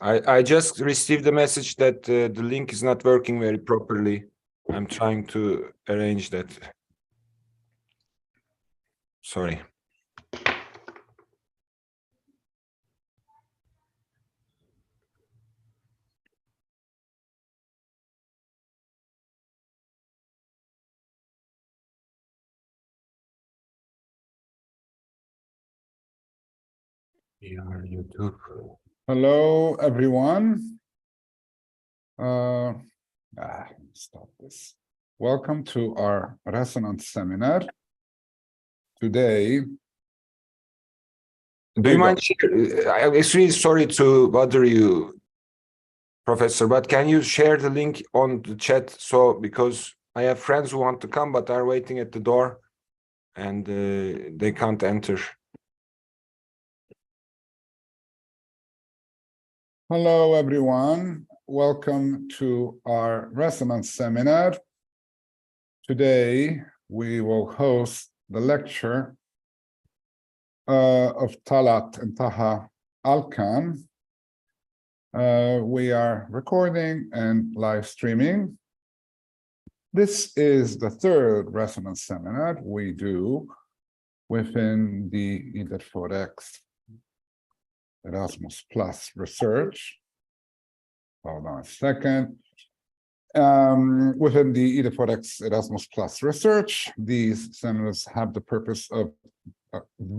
I just received a message that the link is not working very properly. I'm trying to arrange that. Sorry. Here, YouTube. Hello, everyone. Stop this. Welcome to our resonance seminar. Today, Do you mind? I'm extremely sorry to bother you, Professor, but can you share the link on the chat? So, because I have friends who want to come but are waiting at the door and they can't enter. hello, everyone. Welcome to our resonance seminar. Today, we will host the lecture of Talat and Taha Alkan. We are recording and live streaming. This is the third resonance seminar we do within the E4X Erasmus Plus research. Hold on a second. Within the E4X Erasmus Plus research, these seminars have the purpose of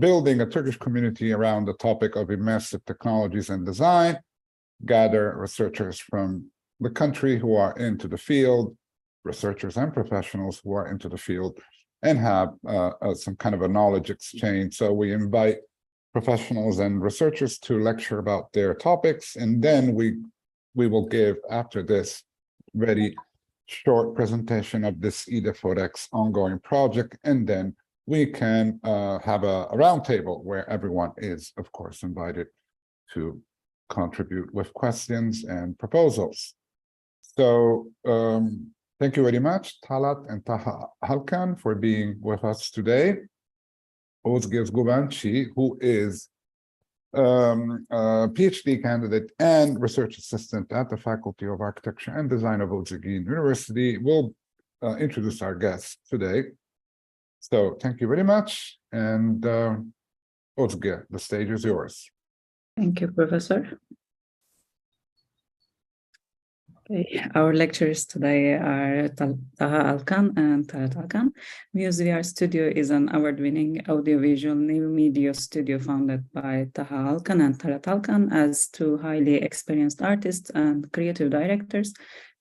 building a Turkish community around the topic of immersive technologies and design, gather researchers from the country who are into the field, researchers and professionals who are into the field, and have some kind of a knowledge exchange. So we invite professionals and researchers to lecture about their topics, and then we will give, after this, very short presentation of this E4X ongoing project, and then we can have a roundtable where everyone is, of course, invited to contribute with questions and proposals. So thank you very much, Talat and Taha Alkan, for being with us today. Özge Gubanci, who is a PhD candidate and research assistant at the Faculty of Architecture and Design of Özyeğin University, will introduce our guests today. So thank you very much, and Özge, the stage is yours. Thank you, Professor. Okay. Our lecturers today are Taha Alkan and Talat Alkan. Muse VR Studio is an award-winning audiovisual new media studio founded by Taha Alkan and Talat Alkan as two highly experienced artists and creative directors.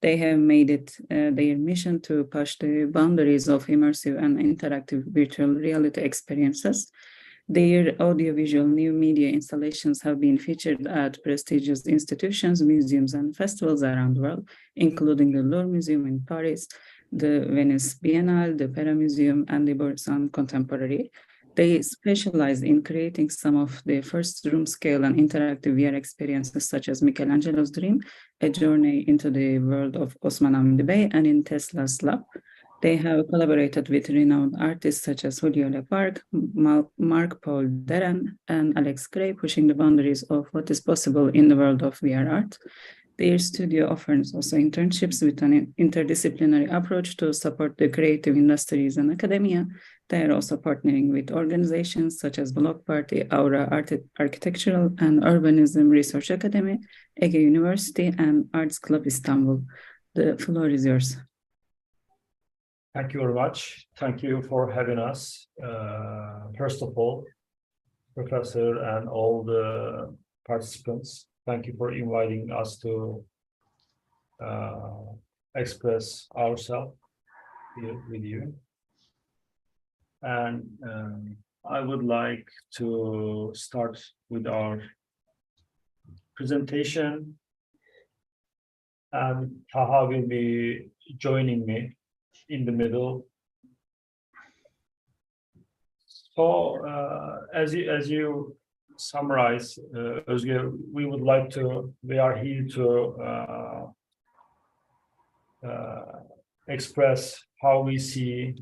They have made it their mission to push the boundaries of immersive and interactive virtual reality experiences. Their audiovisual new media installations have been featured at prestigious institutions, museums, and festivals around the world, including the Louvre Museum in Paris, the Venice Biennale, the Pera Museum, and the Boursan Contemporary. They specialize in creating some of the first room-scale and interactive VR experiences, such as Michelangelo's Dream, a journey into the world of Osman Hamdi Bey, and in Tesla's Lab. They have collaborated with renowned artists such as Julio Leparc, Marc-Paul Deren, and Alex Gray, pushing the boundaries of what is possible in the world of VR art. Their studio offers also internships with an interdisciplinary approach to support the creative industries and academia. They are also partnering with organizations such as Block Party, Aura Architectural and Urbanism Research Academy, Ege University, and Arts Club Istanbul. The floor is yours. Thank you very much. Thank you for having us. First of all, Professor and all the participants, thank you for inviting us to express ourselves here with you. And I would like to start with our presentation, and Taha will be joining me in the middle. So as you summarize, Özge, we are here to express how we see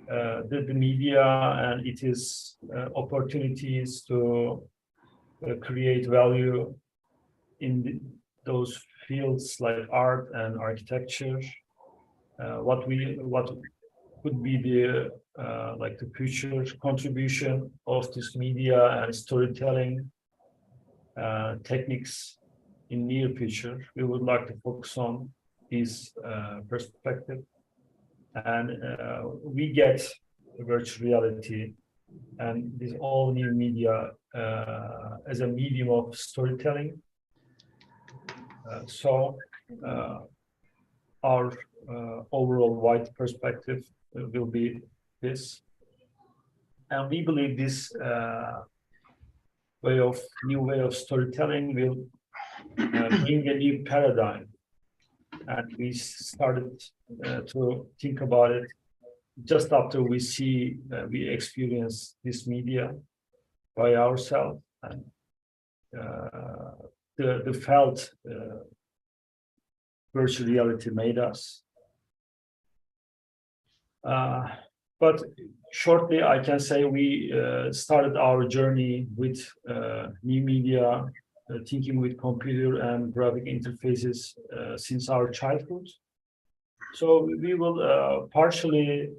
the media and its opportunities to create value those fields like art and architecture, what could be the like the future contribution of this media and storytelling techniques in near future. We would like to focus on this perspective, and we get virtual reality and this all new media as a medium of storytelling. So our overall wide perspective will be this, and we believe this new way of storytelling will bring a new paradigm, and we started to think about it just after we experience this media by ourselves, and the felt virtual reality made us. But shortly, I can say we started our journey with new media, thinking with computer and graphic interfaces since our childhood. So we will partially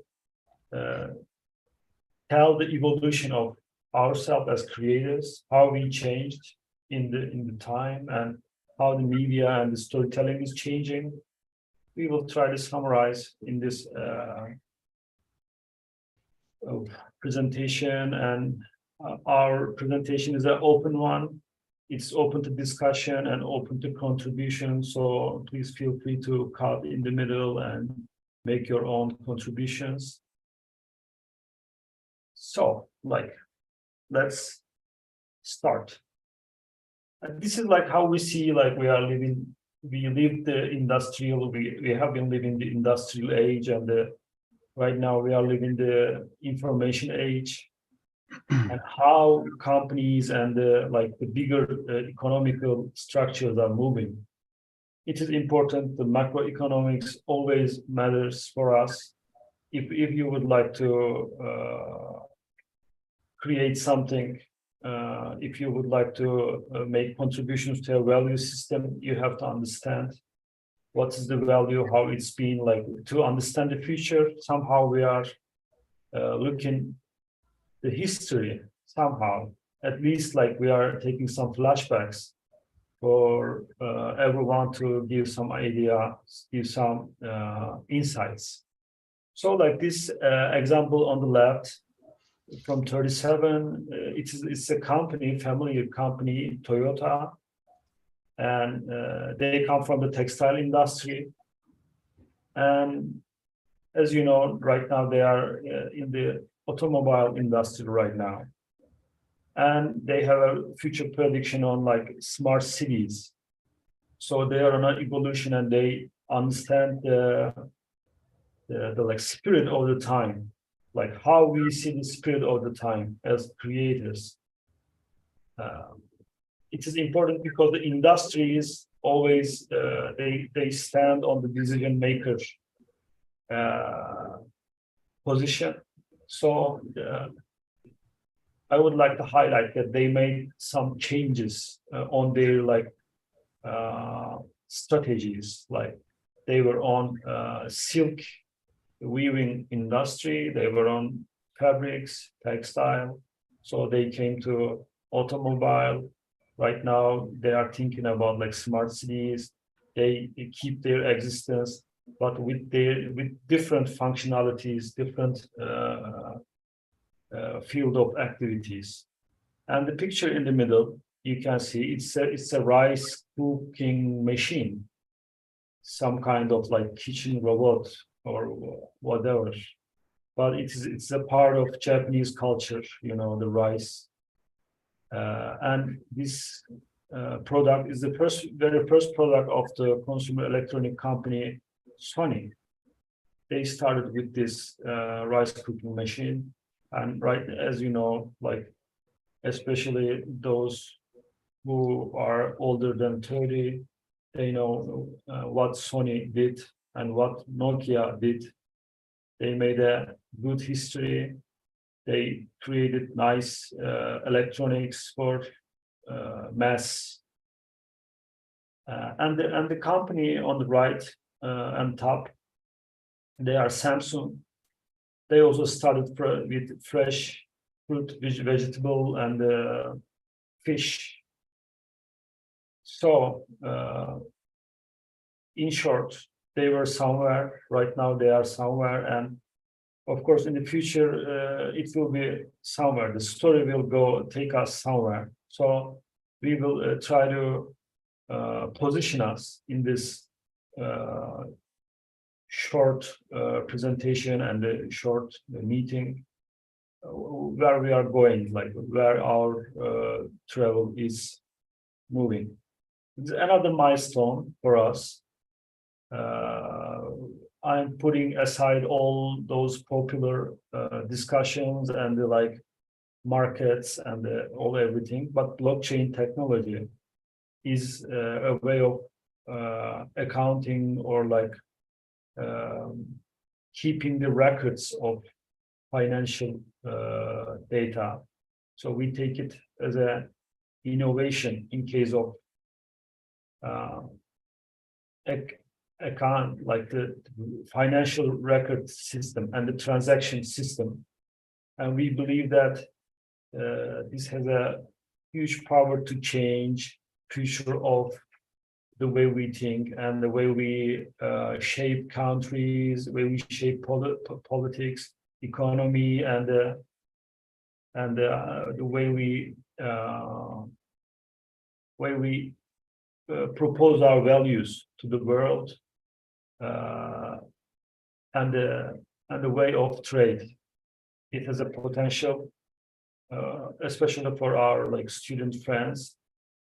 tell the evolution of ourselves as creators, how we changed in the time, and how the media and the storytelling is changing. We will try to summarize in this presentation, and our presentation is an open one. It's open to discussion and open to contribution. So please feel free to cut in the middle and make your own contributions. So, let's start. And this is like how we see, like we live the industrial, we have been living the industrial age, and right now we are living the information age, and how companies and the bigger economical structures are moving. It is important. The macroeconomics always matters for us. If you would like to create something, if you would like to make contributions to a value system, you have to understand what is the value, how it's been, like to understand the future. Somehow we are looking the history somehow, at least like we are taking some flashbacks for everyone to give some idea, give some insights. So like this example on the left from 37, it's a company, family company, Toyota, and they come from the textile industry. And as you know, right now they are in the automobile industry right now. And they have a future prediction on like smart cities. So they are on an evolution, and they understand the like spirit of the time, like how we see the spirit of the time as creators. It is important because the industry is always they stand on the decision maker position. So I would like to highlight that they made some changes on their strategies. Like they were on silk weaving industry, they were on fabrics, textile. So they came to automobile. Right now they are thinking about like smart cities. They keep their existence, but with different functionalities, different field of activities. And the picture in the middle, you can see it's a rice cooking machine, some kind of like kitchen robot or whatever. But it's a part of Japanese culture, you know, the rice. And this product is the very first product of the consumer electronic company Sony. They started with this rice cooking machine, and right, as you know, like especially those who are older than 30, they know what Sony did and what Nokia did. They made a good history. They created nice electronics for mass And the company on the right and top, they are Samsung. They also started with fresh fruit, vegetable, and fish. So, in short, they were somewhere. Right now, they are somewhere, and of course, in the future, it will be somewhere. The story will take us somewhere. So we will try to position us in this short presentation and a short meeting where we are going, like where our travel is moving. It's another milestone for us. I'm putting aside all those popular discussions and the like markets and all everything, but blockchain technology is a way of accounting or like keeping the records of financial data. So we take it as an innovation in case of account, like the financial record system and the transaction system. And we believe that this has a huge power to change future of the way we think and the way we shape countries, the way we shape politics, economy, and the way we propose our values to the world, and the way of trade. It has a potential, especially for our like student friends.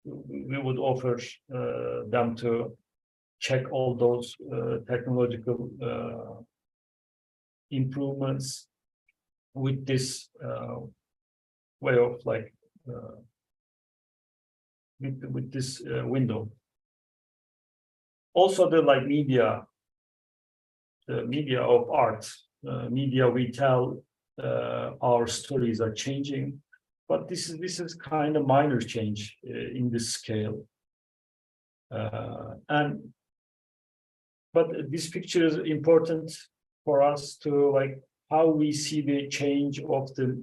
We would offer them to check all those technological improvements with this way of like with this window. Also, the like media, the media of art, media we tell our stories are changing. But this is kind of minor change in this scale, but this picture is important for us to like how we see the change of the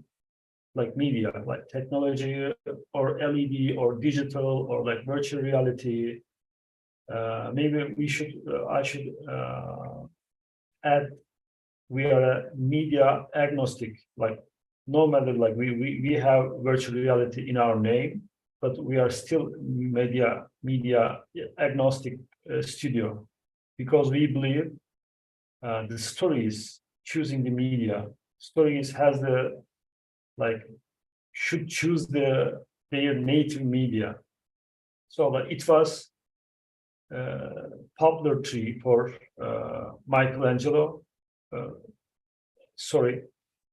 like media, like technology or LED or digital or like virtual reality. Maybe I should add, we are a media agnostic, like. No matter like we have virtual reality in our name, but we are still media agnostic studio, because we believe the stories choosing the media, stories has the like should choose their native media. So like it was popular tree for Michelangelo. Sorry.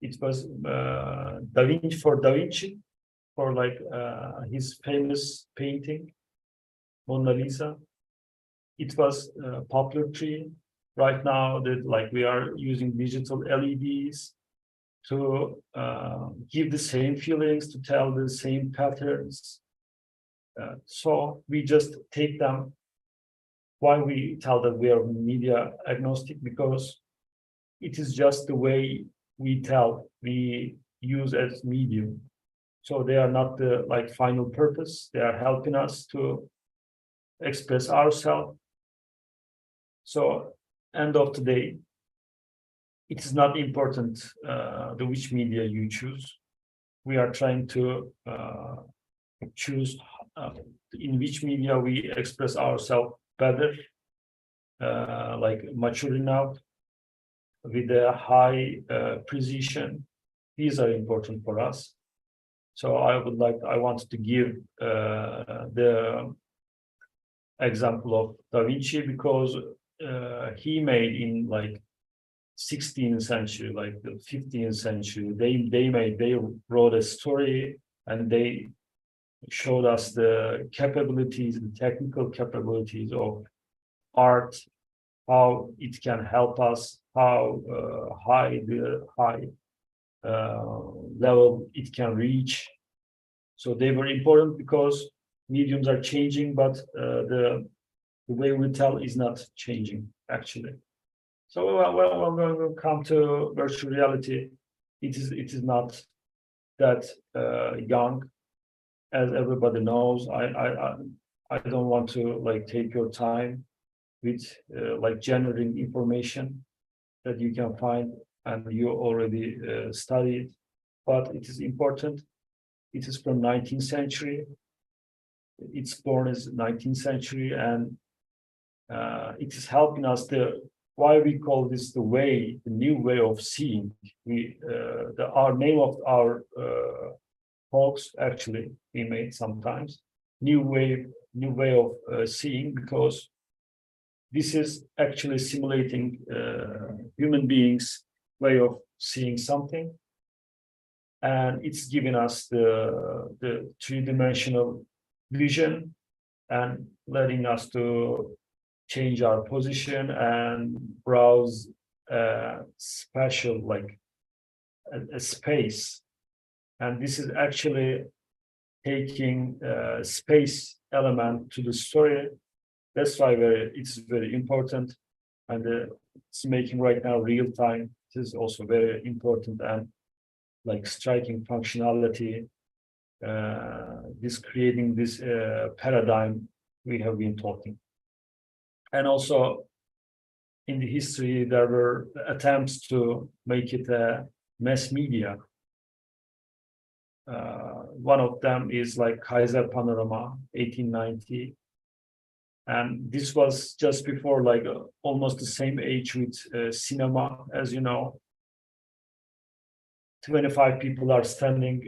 It was Da Vinci for like his famous painting Mona Lisa. It was popular tree. Right now that like we are using digital LEDs to give the same feelings, to tell the same patterns. So we just take them. Why we tell that we are media agnostic? Because it is just the way we tell, we use as medium. So they are not the like final purpose. They are helping us to express ourselves. So end of the day, it is not important which media you choose. We are trying to choose in which media we express ourselves better, like mature enough, with a high precision. These are important for us. So I wanted to give the example of Da Vinci, because he made in like 16th century, like the 15th century, they wrote a story and they showed us the capabilities, the technical capabilities of art, how it can help us, how high level it can reach. So they were important because mediums are changing, but the the way we tell is not changing actually. So when we come to virtual reality, it is not that young, as everybody knows. I don't want to like take your time with like generating information that you can find and you already studied, but it is important. It is from 19th century. It's born as 19th century, and it is helping us why we call this the new way of seeing. Our name of our talks actually we made sometimes new way of seeing, because this is actually simulating human beings' way of seeing something, and it's giving us the three-dimensional vision and letting us to change our position and browse spatial like a space. And this is actually taking space element to the story. That's why it's very important, and it's making right now real time. It is also very important and like striking functionality. This creating this paradigm we have been talking. And also in the history, there were attempts to make it a mass media. One of them is like Kaiser Panorama, 1890. And this was just before like almost the same age with cinema, as you know. 25 people are standing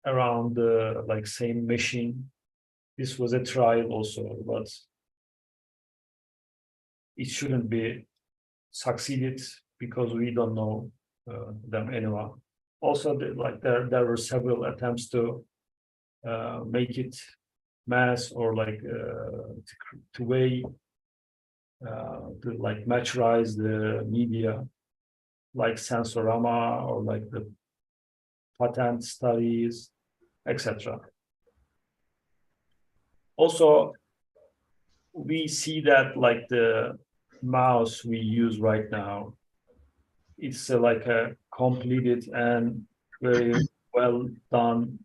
around the like same machine. This was a trial also, but it shouldn't be succeeded because we don't know them anymore. Also, there were several attempts to make it mass or like to weigh to like maturize the media, like Sensorama or like the patent studies, etc. Also, we see that like the mouse we use right now, it's like a completed and very well done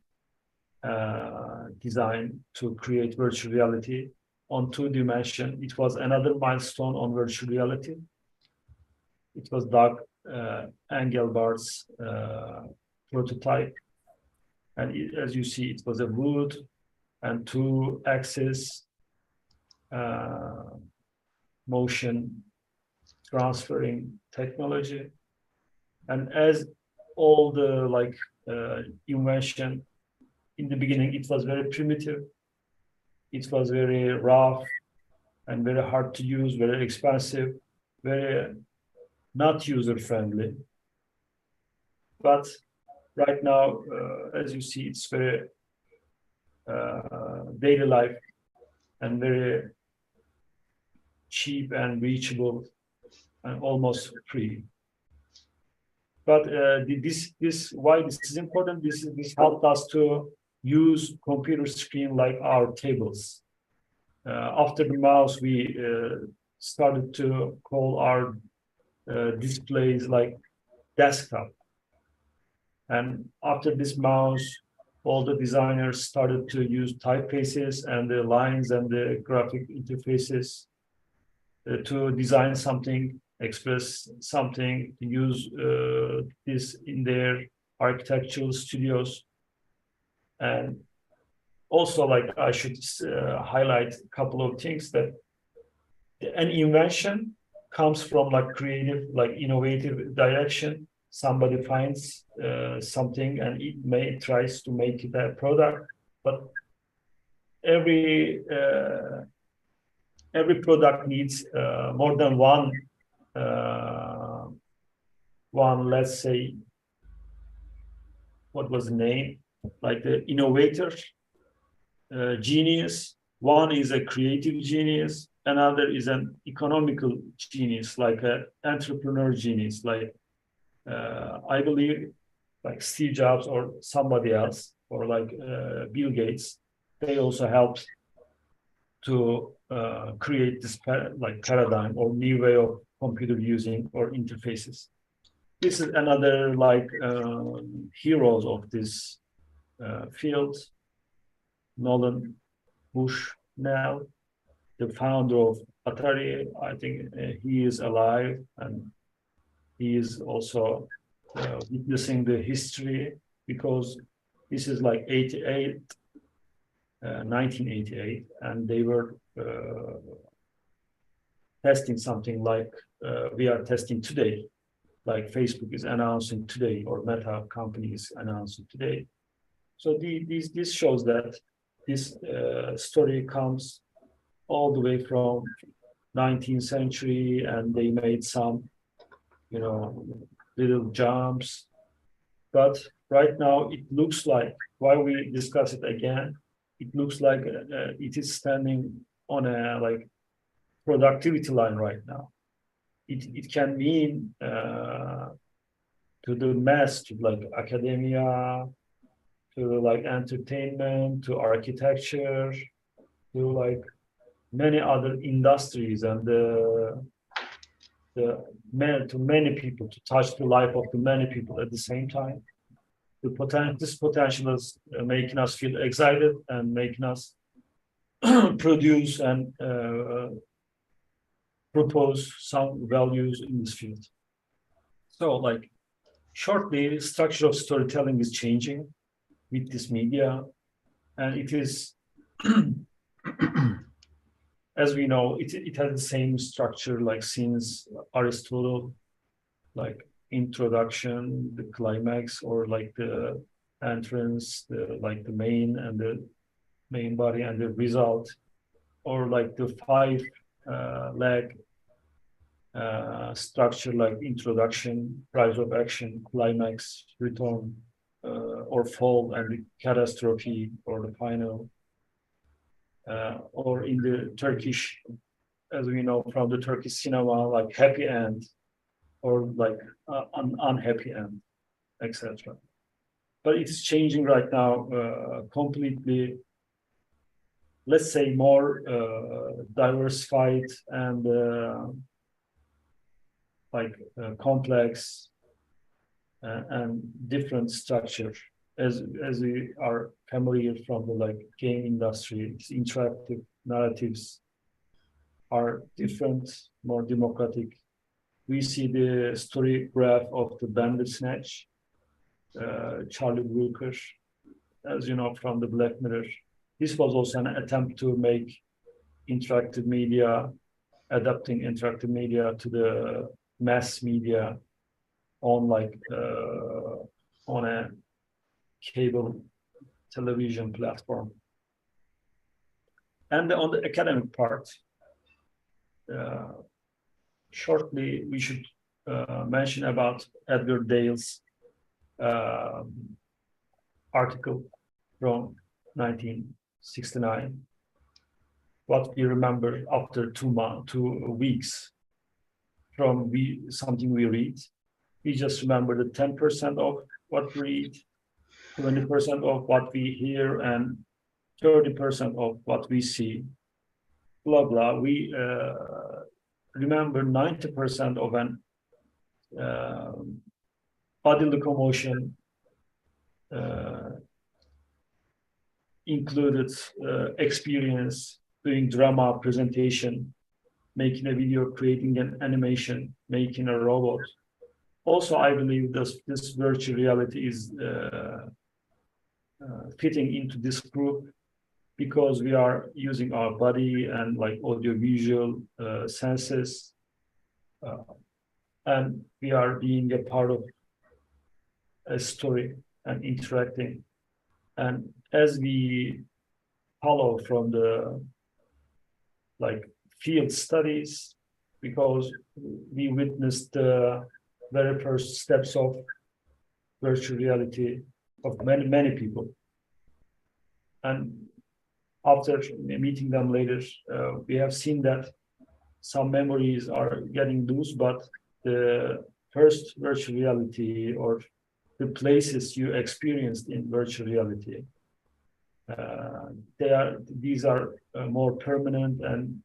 design to create virtual reality on 2 dimension. It was another milestone on virtual reality. It was Doug Engelbart's prototype, and as you see, it was a wood and 2-axis motion transferring technology. And as all the like invention in the beginning, it was very primitive, it was very rough and very hard to use, very expensive, very not user-friendly. But right now, as you see, it's very daily life and very cheap and reachable and almost free. But why this is important? This helped us to use computer screen like our tables. After the mouse, we started to call our displays like desktop. And after this mouse, all the designers started to use typefaces and the lines and the graphic interfaces to design something, express something, to use this in their architectural studios. And also, like, I should highlight a couple of things, that an invention comes from like creative, like innovative direction. Somebody finds something and it tries to make it a product, but every product needs more than one, let's say, what was the name? Like the innovator, genius. One is a creative genius, another is an economical genius, like an entrepreneur genius. Like I believe, like Steve Jobs or somebody else, or like Bill Gates, they also helped to create this paradigm or new way of computer using or interfaces. This is another heroes of this field. Nolan Bushnell, the founder of Atari, I think he is alive and he is also witnessing the history, because this is like 1988, and they were testing something like we are testing today, like Facebook is announcing today, or Meta company is announcing today. So this shows that this story comes all the way from 19th century, and they made some, little jumps. But right now it looks like, while we discuss it again, it looks like it is standing on a productivity line right now. It can mean to the mass, to academia, to entertainment, to architecture, to many other industries, and to many people, to touch the life of the many people at the same time. This potential is making us feel excited and making us produce and propose some values in this field. So, shortly, structure of storytelling is changing with this media, and it is, as we know, it has the same structure since Aristotle, introduction, the climax, or the entrance, the main and the main body and the result, or the five leg structure, introduction, rise of action, climax, return, or fall, and the catastrophe, or the final, or in the Turkish, as we know from the Turkish cinema, happy end, or an unhappy end, etc. But it's changing right now, completely, let's say, more diversified and complex and different structure, as we are familiar from the game industry. Interactive narratives are different, more democratic. We see the story graph of the Bandersnatch, Charlie Brooker, as you know, from the Black Mirror. This was also an attempt to make interactive media, adapting interactive media to the mass media on on a cable television platform. And on the academic part, shortly we should mention about Edgar Dale's article from 1969. What we remember after 2 weeks from something we read, we just remember the 10% of what we read, 20% of what we hear, and 30% of what we see, blah, blah. We remember 90% of an body locomotion included experience, doing drama, presentation, making a video, creating an animation, making a robot. Also, I believe this virtual reality is fitting into this group, because we are using our body and audiovisual senses, and we are being a part of a story and interacting. And as we follow from the field studies, because we witnessed the very first steps of virtual reality of many people, and after meeting them later, we have seen that some memories are getting loose, but the first virtual reality, or the places you experienced in virtual reality, These are more permanent and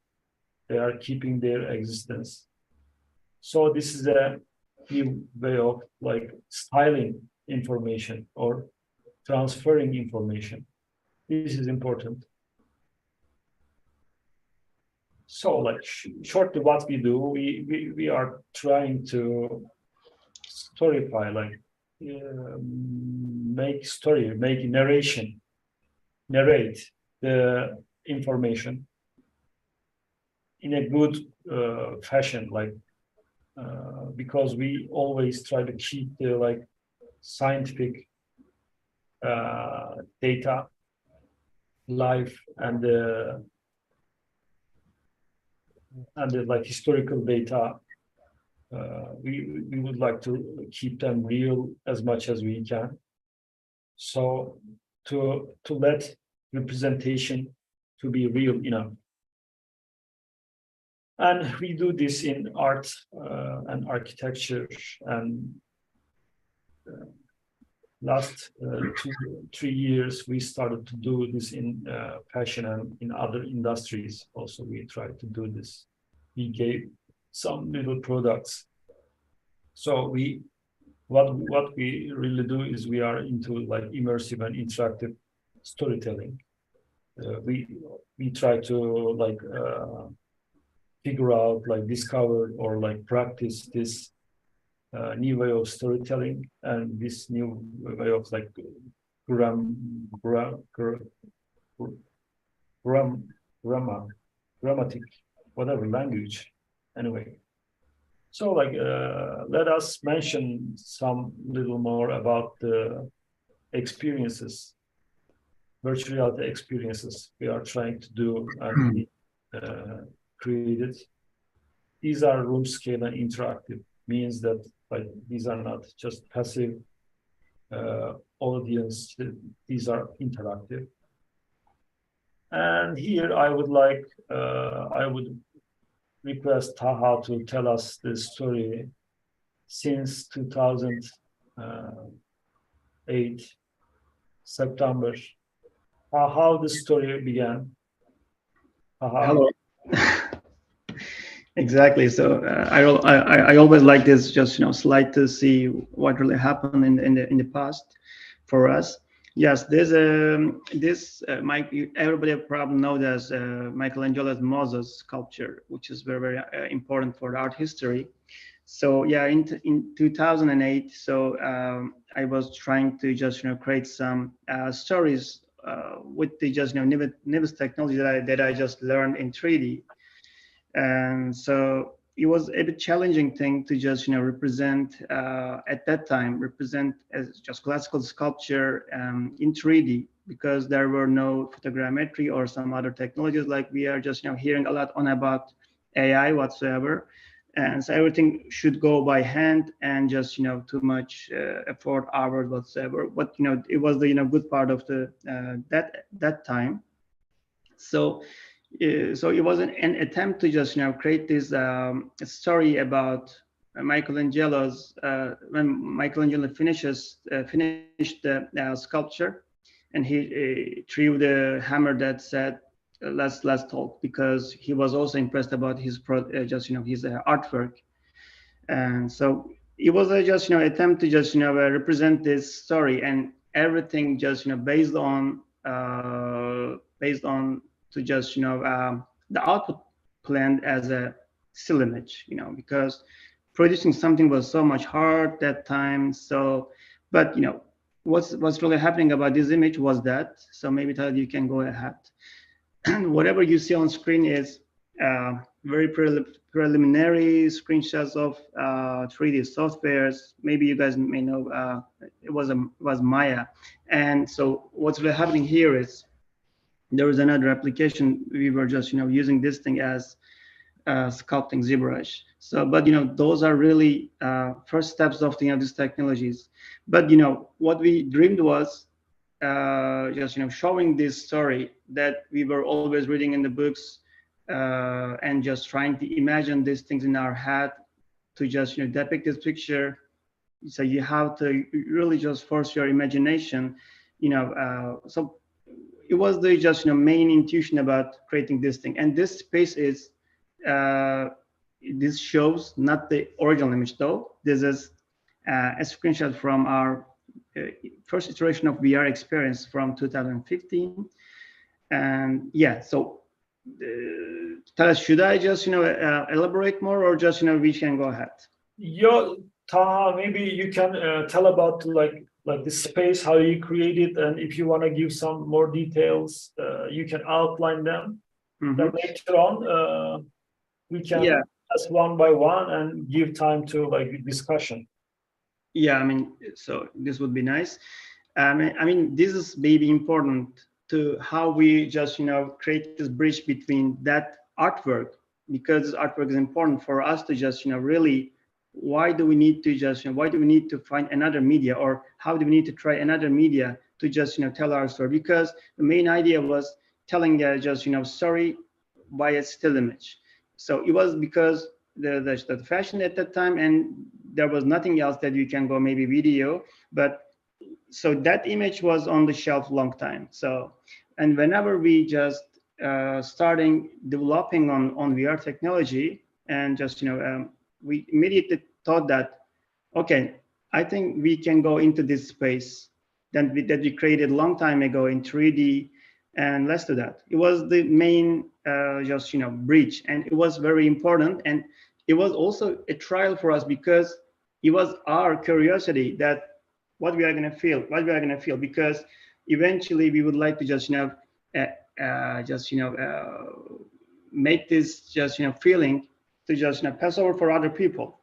they are keeping their existence. So this is a new way of like styling information or transferring information. This is important. So like shortly what we do, we are trying to storyfy, like make narrate the information in a good fashion, like because we always try to keep the like scientific data live and the like historical data. We would like to keep them real as much as we can. So to let representation to be real enough. And we do this in art and architecture, and last 2-3 years we started to do this in fashion and in other industries. Also, we tried to do this. We gave some little products. So what we really do is we are into like immersive and interactive storytelling. We try to like figure out, like discover or like practice this new way of storytelling and this new way of like grammatic, whatever language, anyway. So like let us mention some little more about the experiences, virtual reality experiences we are trying to do and we created. These are room scale and interactive, means that like these are not just passive audience, these are interactive. And here I would request Taha to tell us the story since 2008 September, how the story began. Taha. Hello. Exactly. So I always like this, just slide to see what really happened in the past for us. Yes, there's everybody probably knows as Michelangelo's Moses sculpture, which is very important for art history. So yeah, in 2008, so I was trying to just create some stories with the just newest technology that I just learned in 3D. And so it was a bit challenging thing to just represent at that time as just classical sculpture in 3D, because there were no photogrammetry or some other technologies like we are just hearing a lot on about AI whatsoever. And so everything should go by hand and just too much effort, hours whatsoever. But it was the good part of the that time. So it was an attempt to just create this story about Michelangelo's when Michelangelo finished the sculpture, and he threw the hammer that said let's talk, because he was also impressed about his his artwork. And so it was just attempt to just represent this story, and everything just based on to just the output planned as a still image, because producing something was so much hard that time. So but what's really happening about this image was that, so maybe Talat, you can go ahead. Whatever you see on screen is very preliminary screenshots of 3D softwares. Maybe you guys may know it was Maya. And so what's really happening here is there was another application. We were just using this thing as sculpting ZBrush. So, but those are really first steps of these technologies. But what we dreamed was just showing this story that we were always reading in the books, and just trying to imagine these things in our head to just depict this picture. So you have to really just force your imagination. So it was the just main intuition about creating this thing. And this space is this shows not the original image though. This is a screenshot from our first iteration of VR experience from 2015. And yeah, so Talat, should I just elaborate more, or just we can go ahead? Taha, maybe you can tell about like the space, how you create it, and if you want to give some more details, you can outline them. Then later on, we can ask one by one and give time to like discussion. Yeah, I mean, so this would be nice. I mean, this is maybe important to how we just create this bridge between that artwork, because artwork is important for us to just really, why do we need to just why do we need to find another media, or how do we need to try another media to just tell our story? Because the main idea was telling just story by a still image. So it was because the fashion at that time, and there was nothing else that you can go, maybe video, but so that image was on the shelf long time. So, and whenever we just starting developing on VR technology, and just we immediately thought that, okay, I think we can go into this space that we created a long time ago in 3D, and let's do that. It was the main just bridge, and it was very important, and it was also a trial for us, because it was our curiosity that what we are going to feel, because eventually we would like to just make this just feeling to just pass over for other people.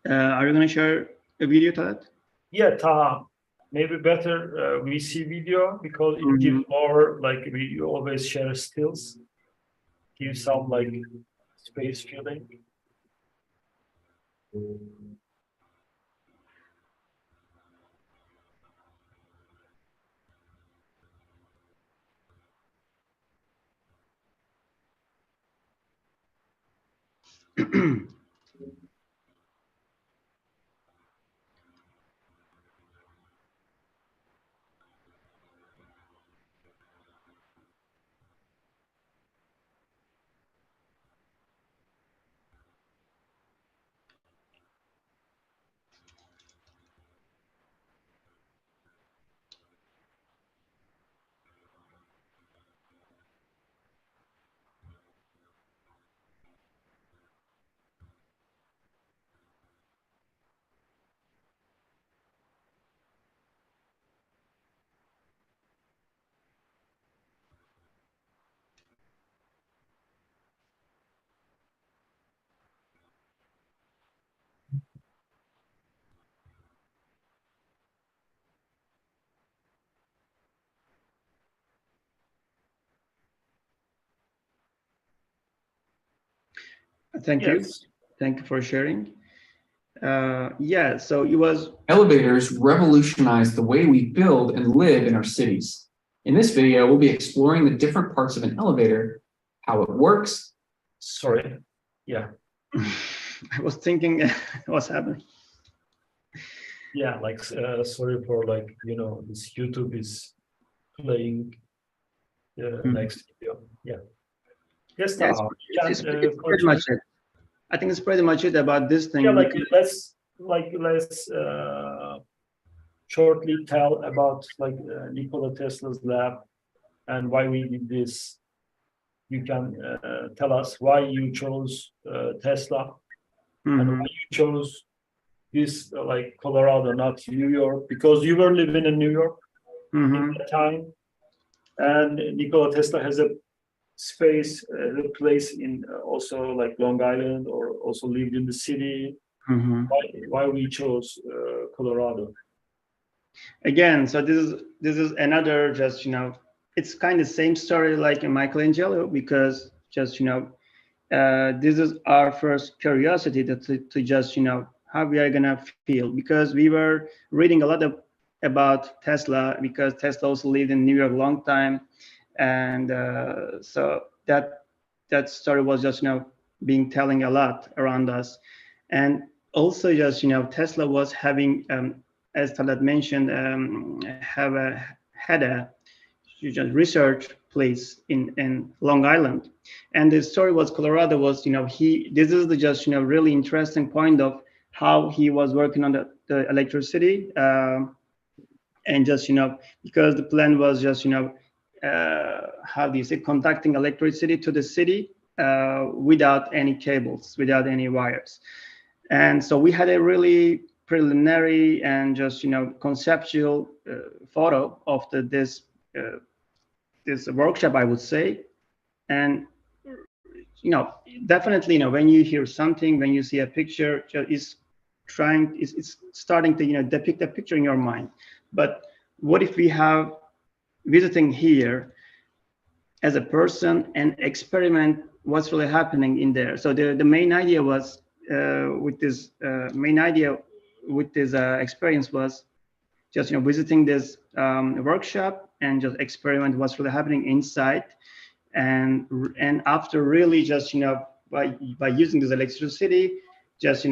Are you going to share a video to that? Yeah, Taha, maybe better we see video, because it gives more, like we always share stills, give some like space feeling. Thank you. Thank you for sharing. Yeah, so it was... Elevators revolutionize the way we build and live in our cities. In this video, we'll be exploring the different parts of an elevator, how it works. Sorry. Yeah. I was thinking what's happening. Yeah, like sorry for like, this YouTube is playing the next video. Yeah. Yes, it's pretty much it. I think it's pretty much it about this thing. Yeah, like let's shortly tell about like Nikola Tesla's lab and why we did this. You can tell us why you chose Tesla and why you chose this like Colorado, not New York, because you were living in New York in that time, and Nikola Tesla has a space, a place in also like Long Island, or also lived in the city. Why we chose Colorado? Again, so this is another just it's kind of same story like in Michelangelo, because just this is our first curiosity to just how we are gonna feel, because we were reading a lot about Tesla, because Tesla also lived in New York a long time, and so that story was just being telling a lot around us. And also just Tesla was having as Talat mentioned had a just research place in Long Island. And the story was Colorado was, this is the just, really interesting point of how he was working on the electricity. And just, because the plan was just, how do you say, conducting electricity to the city without any cables, without any wires. And so we had a really preliminary and just, conceptual photo of this workshop, I would say. And, definitely, when you hear something, when you see a picture, it's starting to, depict a picture in your mind. But what if we have visiting here as a person and experiment what's really happening in there? So the main idea was with this experience was just visiting this workshop and just experiment what's really happening inside, and after really just by using this electricity, just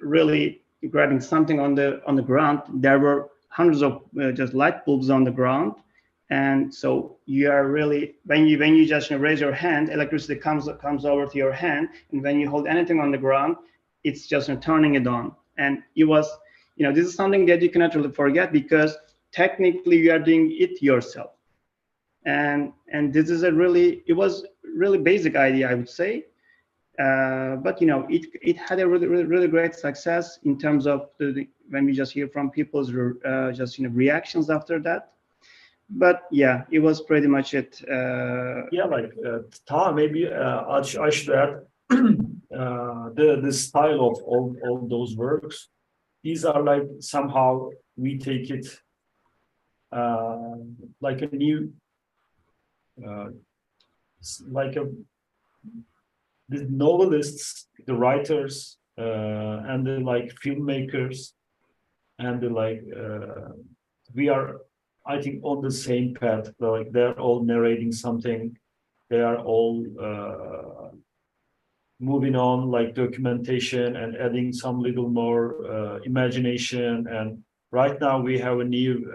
really grabbing something on the ground. There were hundreds of just light bulbs on the ground, and so you are really when you just raise your hand, electricity comes over to your hand, and when you hold anything on the ground, it's just turning it on. And it was this is something that you cannot really forget, because technically you are doing it yourself. And this is it was really basic idea, I would say. But it had a really great success in terms of when we just hear from people's reactions after that. But yeah, it was pretty much it. Yeah, Taha, maybe I should add the style of all those works. These are like somehow we take it like a new the novelists, the writers, and the filmmakers, and the we are, I think, on the same path. They're all narrating something. They are all moving on documentation and adding some little more imagination. And right now we have a new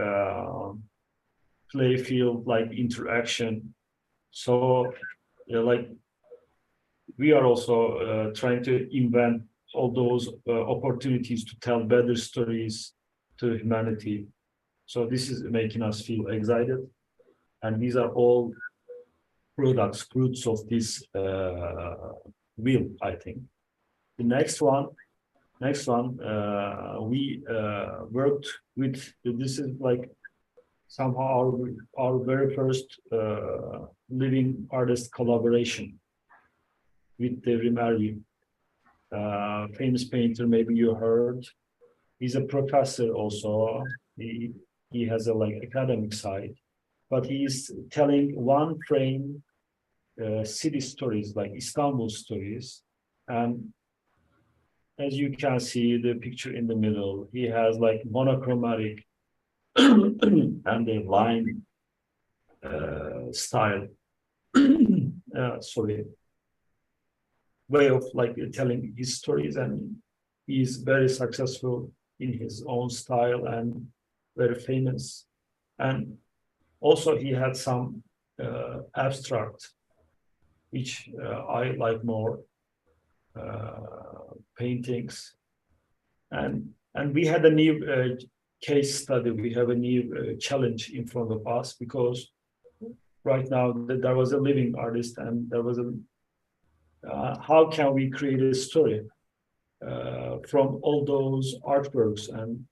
play field interaction. So we are also trying to invent all those opportunities to tell better stories to humanity. So this is making us feel excited. And these are all fruits of this wheel, I think. The next one, we worked with, this is somehow our very first living artist collaboration with the Rimari, famous painter, maybe you heard. He's a professor also. He has a academic side, but he's telling one frame city stories, like Istanbul stories. And as you can see the picture in the middle, he has monochromatic and the line style, way of telling his stories, and he's very successful in his own style and very famous. And also he had some abstract, which I like more, paintings. And we had a new case study. We have a new challenge in front of us, because right now there was a living artist, and there was a how can we create a story from all those artworks, and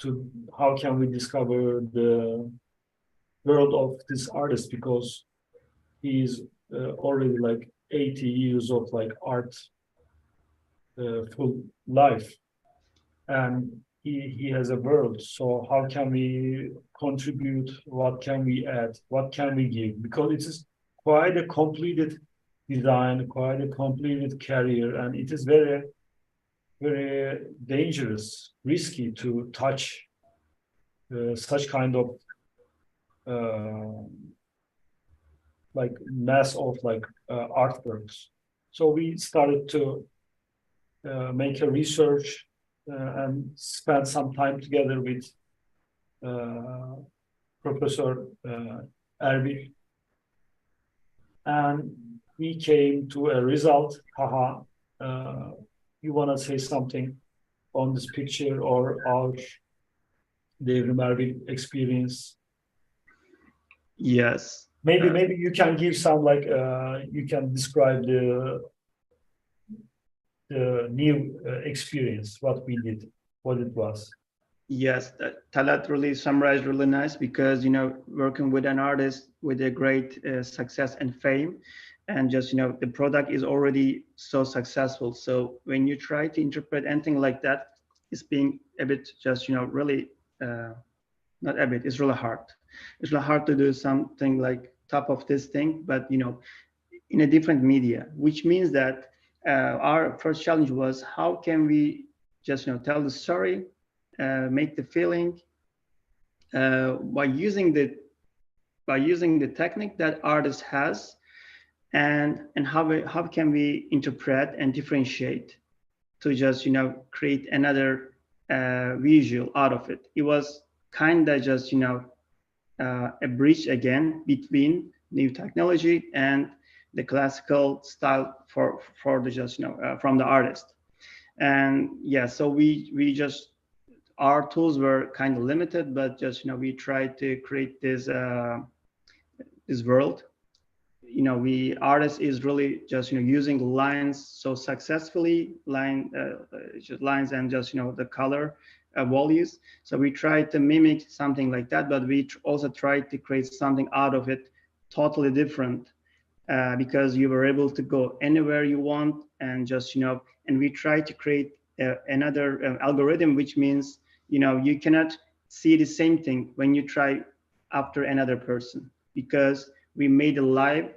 to how can we discover the world of this artist, because he's already 80 years of art full life, and he has a world. So how can we contribute? What can we add? What can we give? Because it is quite a completed design, quite a completed career, and it is very, very dangerous, risky to touch such kind of mass of artworks. So we started to make a research and spend some time together with Professor Erbil, and we came to a result. Taha, you want to say something on this picture or our Devrim Erbil experience? Yes. Maybe you can give some like you can describe the new experience, what we did, what it was. Yes, Talat really summarized really nice because, you know, working with an artist with a great success and fame, and just, you know, the product is already so successful. So when you try to interpret anything like that, it's being a bit just, you know, really, not a bit, it's really hard. It's really hard to do something like top of this thing, but, you know, in a different media, which means that our first challenge was how can we just, you know, tell the story, make the feeling by using the technique that artist has, and how can we interpret and differentiate to just, you know, create another visual out of it. It was kind of just, you know, a bridge again between new technology and the classical style for the just, you know, from the artist. And yeah, so we just, our tools were kind of limited, but just, you know, we tried to create this this world. You know, we artist is really just, you know, using lines so successfully, just lines and just, you know, the color values. So we tried to mimic something like that, but we also tried to create something out of it totally different, because you were able to go anywhere you want, and just, you know, and we try to create another algorithm, which means, you know, you cannot see the same thing when you try after another person, because we made a live,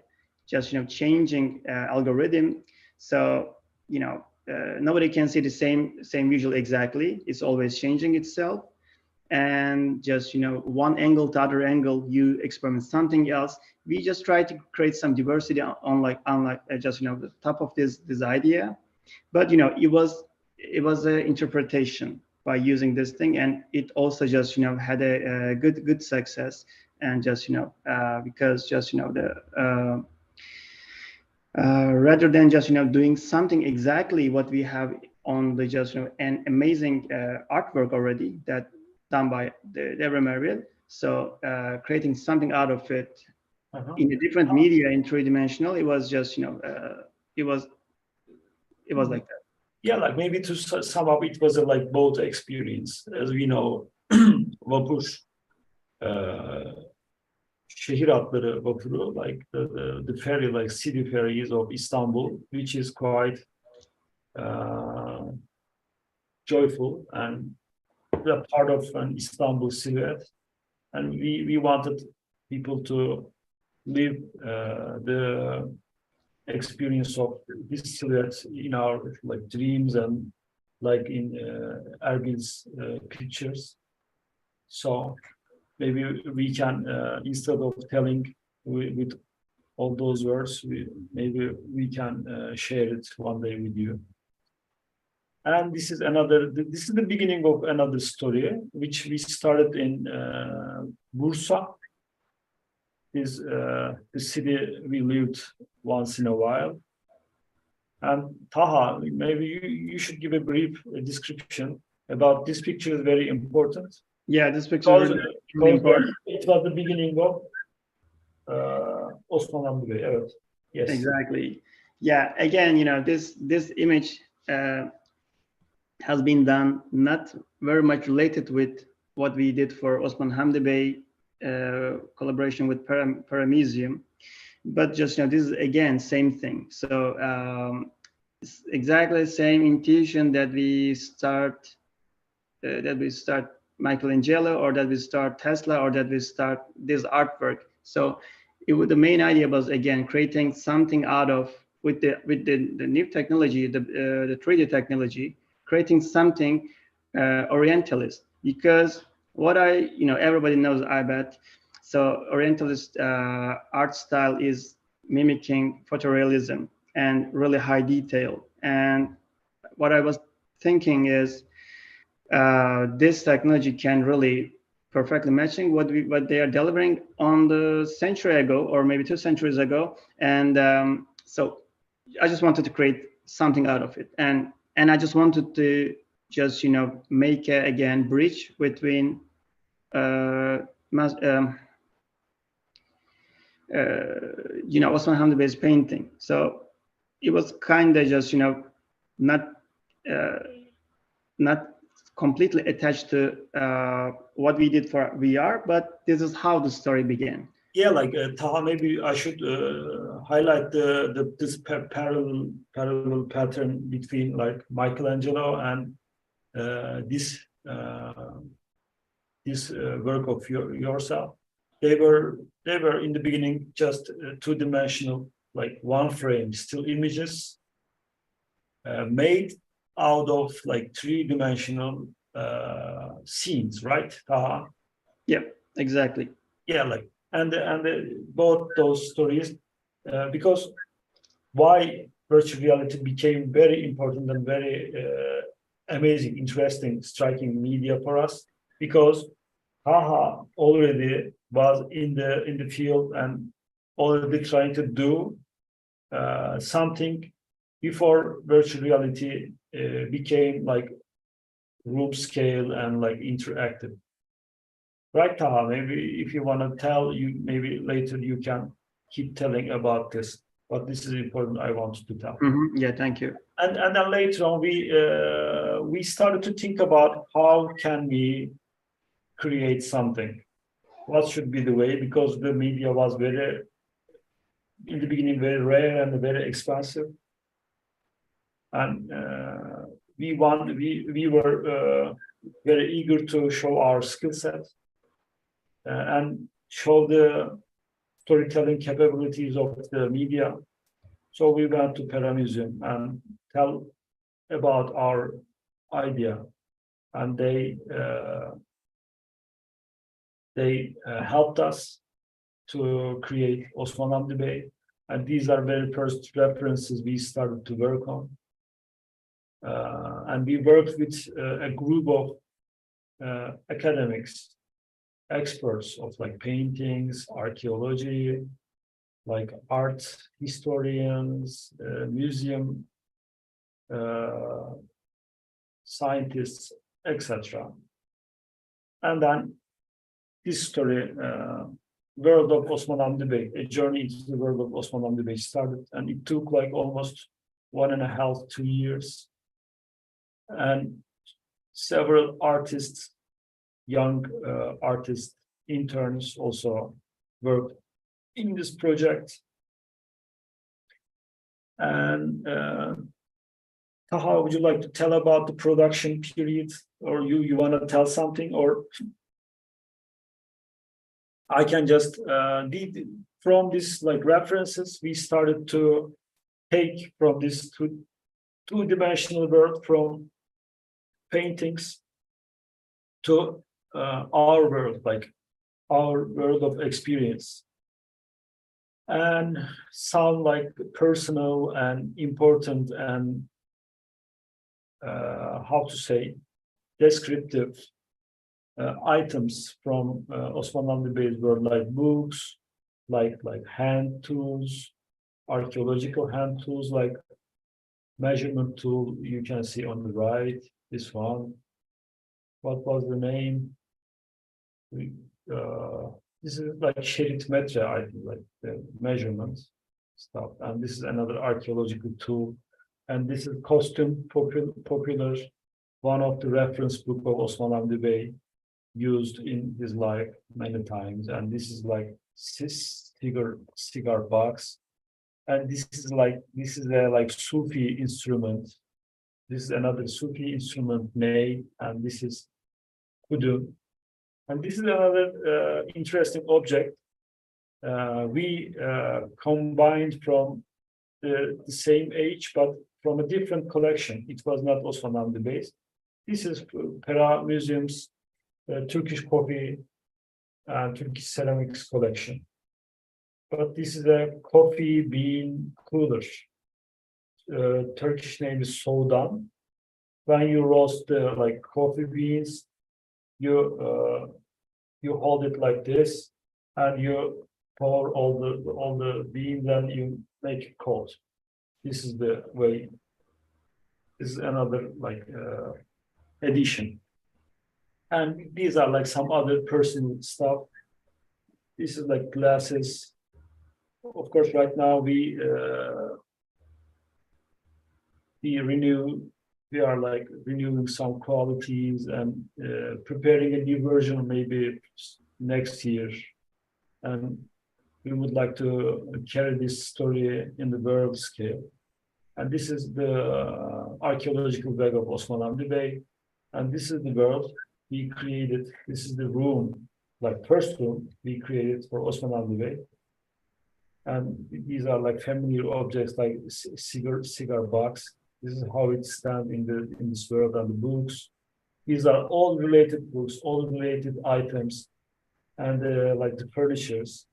just, you know, changing algorithm. So, you know, nobody can see the same visual exactly. It's always changing itself. And just, you know, one angle to other angle, you experiment something else. We just try to create some diversity on like just, you know, the top of this idea. But, you know, it was an interpretation by using this thing, and it also just, you know, had a good success. And just, you know, because just, you know, the rather than just, you know, doing something exactly what we have on the just, you know, an amazing artwork already that done by the Devrim Erbil. So creating something out of it in a different media, in three-dimensional, it was just, you know, it was like that. Yeah, like maybe to sum up, it was a like both experience. As we know, vapur, şehir atları vapuru, like the ferry, like city ferries of Istanbul, which is quite joyful and a part of an Istanbul silhouette. And we wanted people to live the experience of this silhouette in our like dreams and like in Erbil's pictures. So maybe we can instead of telling with all those words, maybe we can share it one day with you. And this is the beginning of another story, which we started in Bursa. Is the city we lived once in a while. And Taha, maybe you should give a brief description about this picture. Is very important. Yeah, this picture is really important. It was the beginning of Osman Hamdi Bey. Evet. Yes. Exactly. Yeah. Again, you know, this image has been done not very much related with what we did for Osman Hamdi Bey collaboration with Para Museum, but just, you know, this is again same thing. So it's exactly the same intuition that we start Michelangelo, or that we start Tesla, or that we start this artwork. So the main idea was again creating something out of with the new technology, the 3D technology, creating something Orientalist, because what everybody knows, I bet. So Orientalist art style is mimicking photorealism and really high detail. And what I was thinking is this technology can really perfectly matching what they are delivering on the century ago, or maybe 2 centuries ago. And so I just wanted to create something out of it, and I just wanted to just make a, again, bridge between Osman Hamdi-Bey's painting. So it was kind of just not not completely attached to what we did for VR, but this is how the story began. Yeah, like Taha, maybe I should highlight this parallel pattern between like Michelangelo and this work of yourself. They were in the beginning just two-dimensional, like one frame, still images made out of like three-dimensional scenes, right, Taha? Yeah, exactly. Yeah, like and both those stories, because why virtual reality became very important and very amazing, interesting, striking media for us, because Taha already was in the field and already trying to do something before virtual reality became like room scale and like interactive. Right, Taha, maybe if you want to tell, you maybe later you can keep telling about this, but this is important, I wanted to tell. Yeah, thank you. And then later on, we started to think about how can we create something, what should be the way, because the media was very, in the beginning, very rare and very expensive, and we were very eager to show our skill set and show the storytelling capabilities of the media. So we went to Pera Museum and tell about our idea, and they helped us to create Osman Hamdi Bey, and these are very first references we started to work on. And we worked with a group of academics, experts of like paintings, archaeology, like art historians, museum scientists, etc. And then this story, world of Osman Hamdi Bey, a journey into the world of Osman Hamdi Bey started, and it took like almost 1.5 to 2 years. And several artists, young artists, interns also worked in this project. And Taha, would you like to tell about the production period, or you want to tell something, or I can just from this like references we started to take from this two-dimensional world, from paintings to our world, like our world of experience, and some like personal and important and how to say, descriptive items from Osman Hamdi Bey's world, like books, like hand tools, archaeological hand tools, like measurement tool you can see on the right, this one. What was the name? This is like sherit metre, I think, like the measurement stuff. And this is another archaeological tool. And this is costume, popular, one of the reference book of Osman Hamdi Bey, used in his life many times. And this is like cigar box. And this is a like Sufi instrument. This is another Sufi instrument, ney, and this is kudu. And this is another interesting object. We combined from the same age, but from a different collection. It was not Osman Hamdi Bey's. This is Pera Museum's Turkish coffee and Turkish ceramics collection. But this is a coffee bean cooler. Turkish name is soğudan. When you roast the like coffee beans, you you hold it like this, and you pour all the beans and you make it cold. This is the way. This is another like addition. And these are like some other personal stuff. This is like glasses. Of course, right now we are like renewing some qualities and preparing a new version maybe next year. And we would like to carry this story in the world scale. And this is the archaeological bag of Osman Hamdi Bey. And this is the world we created. This is the room, like first room we created for Osman Hamdi Bey. And these are like familiar objects like cigar box. This is how it stands in this world, and the books. These are all related books, all related items, and like the furnitures.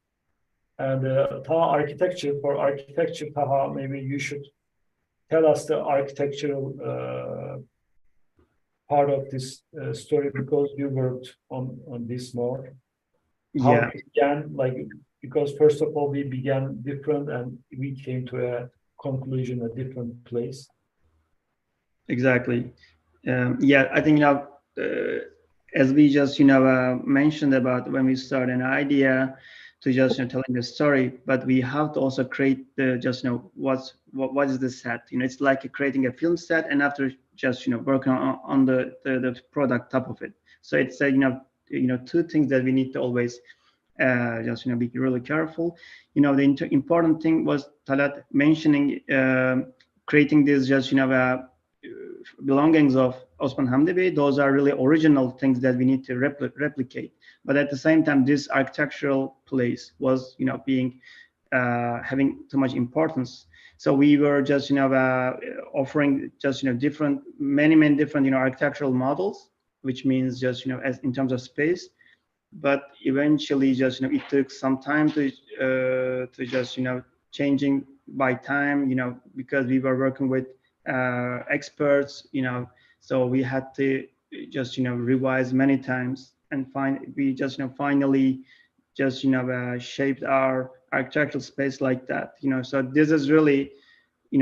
And Taha architecture, for architecture, Taha, maybe you should tell us the architectural part of this story, because you worked on this more. How Yeah. it began, like, because first of all we began different and we came to a conclusion, a different place. Exactly. Yeah, I think as we just mentioned about when we start an idea to just telling the story, but we have to also create the just what is the set. It's like creating a film set, and after just working on the product top of it. So it's two things that we need to always just be really careful. The important thing was Talat mentioning creating this just belongings of Osman Hamdi Bey. Those are really original things that we need to replicate. But at the same time, this architectural place was being having too much importance. So we were just offering just many different different architectural models, which means just as in terms of space. But eventually just it took some time to just changing by time, because we were working with experts, so we had to just revise many times, and we just finally just shaped our architectural space like that. So this is really,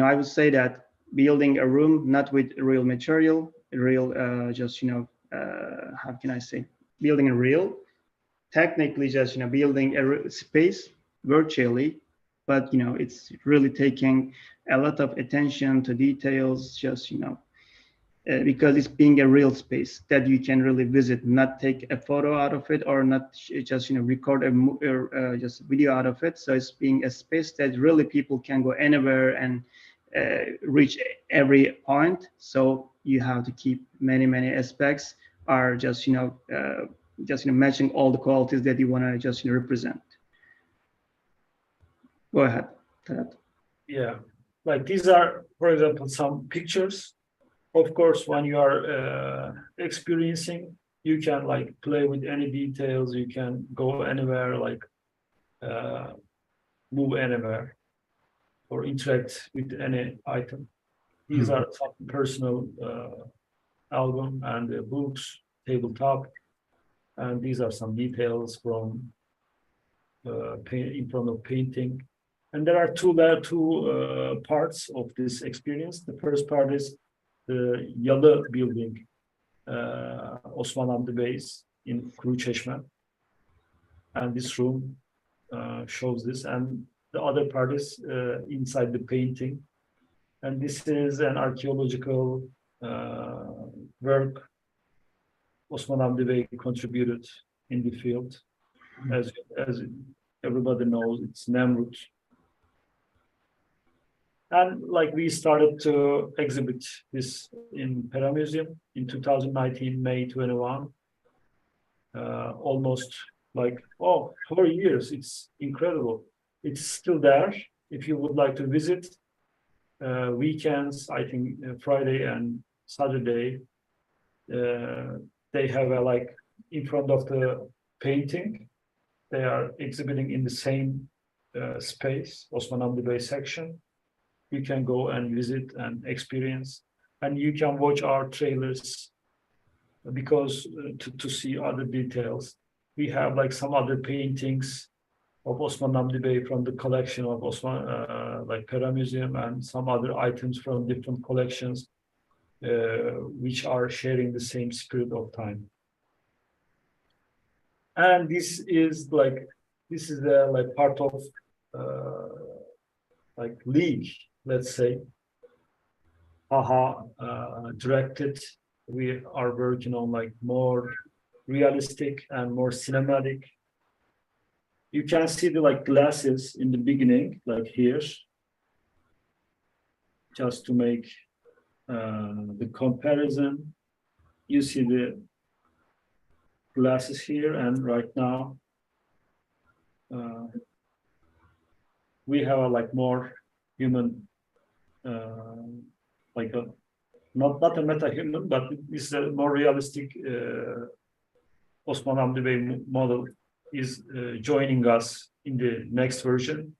I would say that building a room not with real material, real just how can I say, building a real, technically just building a space virtually, but it's really taking a lot of attention to details, just because it's being a real space that you can really visit, not take a photo out of it, or not just record a just video out of it. So it's being a space that really people can go anywhere and reach every point. So you have to keep many aspects, are just matching all the qualities that you want to just represent. Go ahead, Talat. Yeah, like these are, for example, some pictures. Of course, when you are experiencing, you can like play with any details. You can go anywhere, like move anywhere, or interact with any item. These are some personal album and books, tabletop, and these are some details from in front of painting. And there are two parts of this experience. The first part is the Yalı building, Osman Hamdi Bey's in Kuruçeşme. And this room shows this. And the other part is inside the painting. And this is an archaeological work Osman Hamdi Bey contributed in the field. As everybody knows, it's Nemrut. And like we started to exhibit this in Pera Museum in 2019, May 21. Almost like, 4 years. It's incredible. It's still there. If you would like to visit, weekends, I think Friday and Saturday, they have like in front of the painting, they are exhibiting in the same space, Osman Hamdi Bey section. You can go and visit and experience, and you can watch our trailers because to see other details. we have like some other paintings of Osman Hamdi Bey from the collection of Osman, like Pera Museum, and some other items from different collections, which are sharing the same spirit of time. And this is like part of like league, let's say. Taha directed. We are working on like more realistic and more cinematic. You can see the like glasses in the beginning, like here, just to make the comparison. You see the glasses here, and right now we have a like more human, like a not a meta-human, but this is a more realistic Osman Hamdi Bey model is joining us in the next version.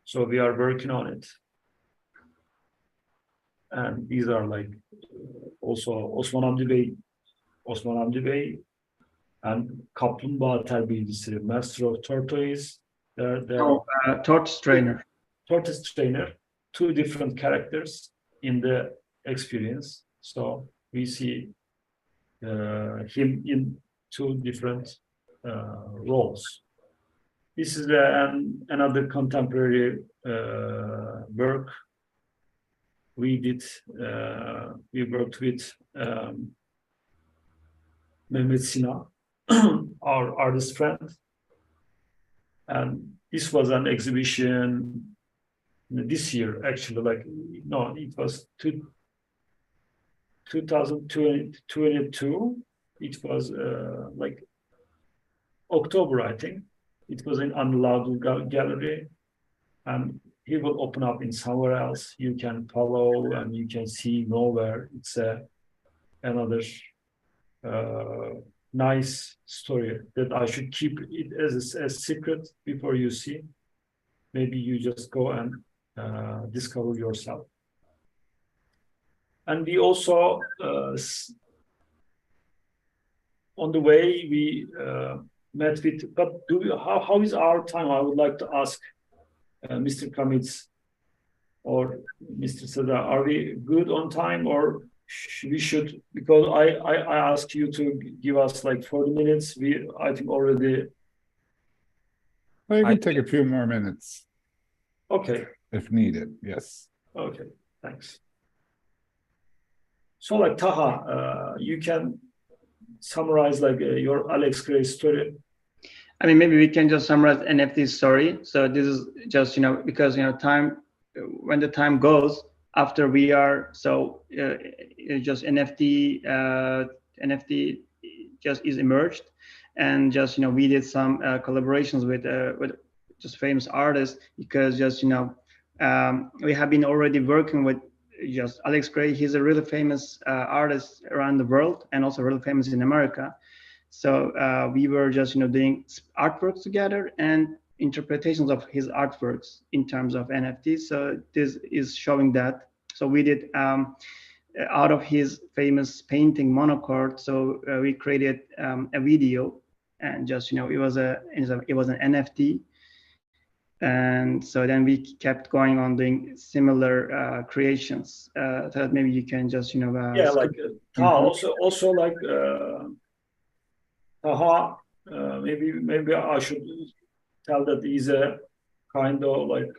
So we are working on it. And these are like also Osman Hamdi Bey and Kaplumbağa Terbiyecisi, Master of Tortoise. Tortoise Trainer. Tortoise Trainer, two different characters in the experience. So we see him in two different roles. This is another contemporary work we did. We worked with Mehmet Sina, our artist friend, and this was an exhibition this year, actually. Like, no, it was 2022. It was like October, I think. It was in Anılar Gallery, and he will open up in somewhere else. You can follow and you can see nowhere. It's another nice story that I should keep it as a secret before you see. Maybe you just go and discover yourself. And we also, on the way, we met with, but how is our time? I would like to ask Mr. Kamitz or Mr. Seda, are we good on time, or we should, because I asked you to give us like 40 minutes. I think already. Well, you can take a few more minutes. Okay. If needed, yes. Okay, thanks. So like Taha, you can summarize like your Alex Gray story. I mean, maybe we can just summarize NFT's story. So this is just, because, time, when the time goes after we are, so just NFT just is emerged, and just, we did some collaborations with just famous artists, because just, we have been already working with just Alex Gray. He's a really famous artist around the world, and also really famous in America. So we were just, doing artworks together and interpretations of his artworks in terms of NFTs. So this is showing that. So we did out of his famous painting Monochord. So we created a video, and just, it was an NFT. And so then we kept going on doing similar creations. So maybe you can just, yeah, like Taha, also like Taha, maybe I should tell that he's a kind of like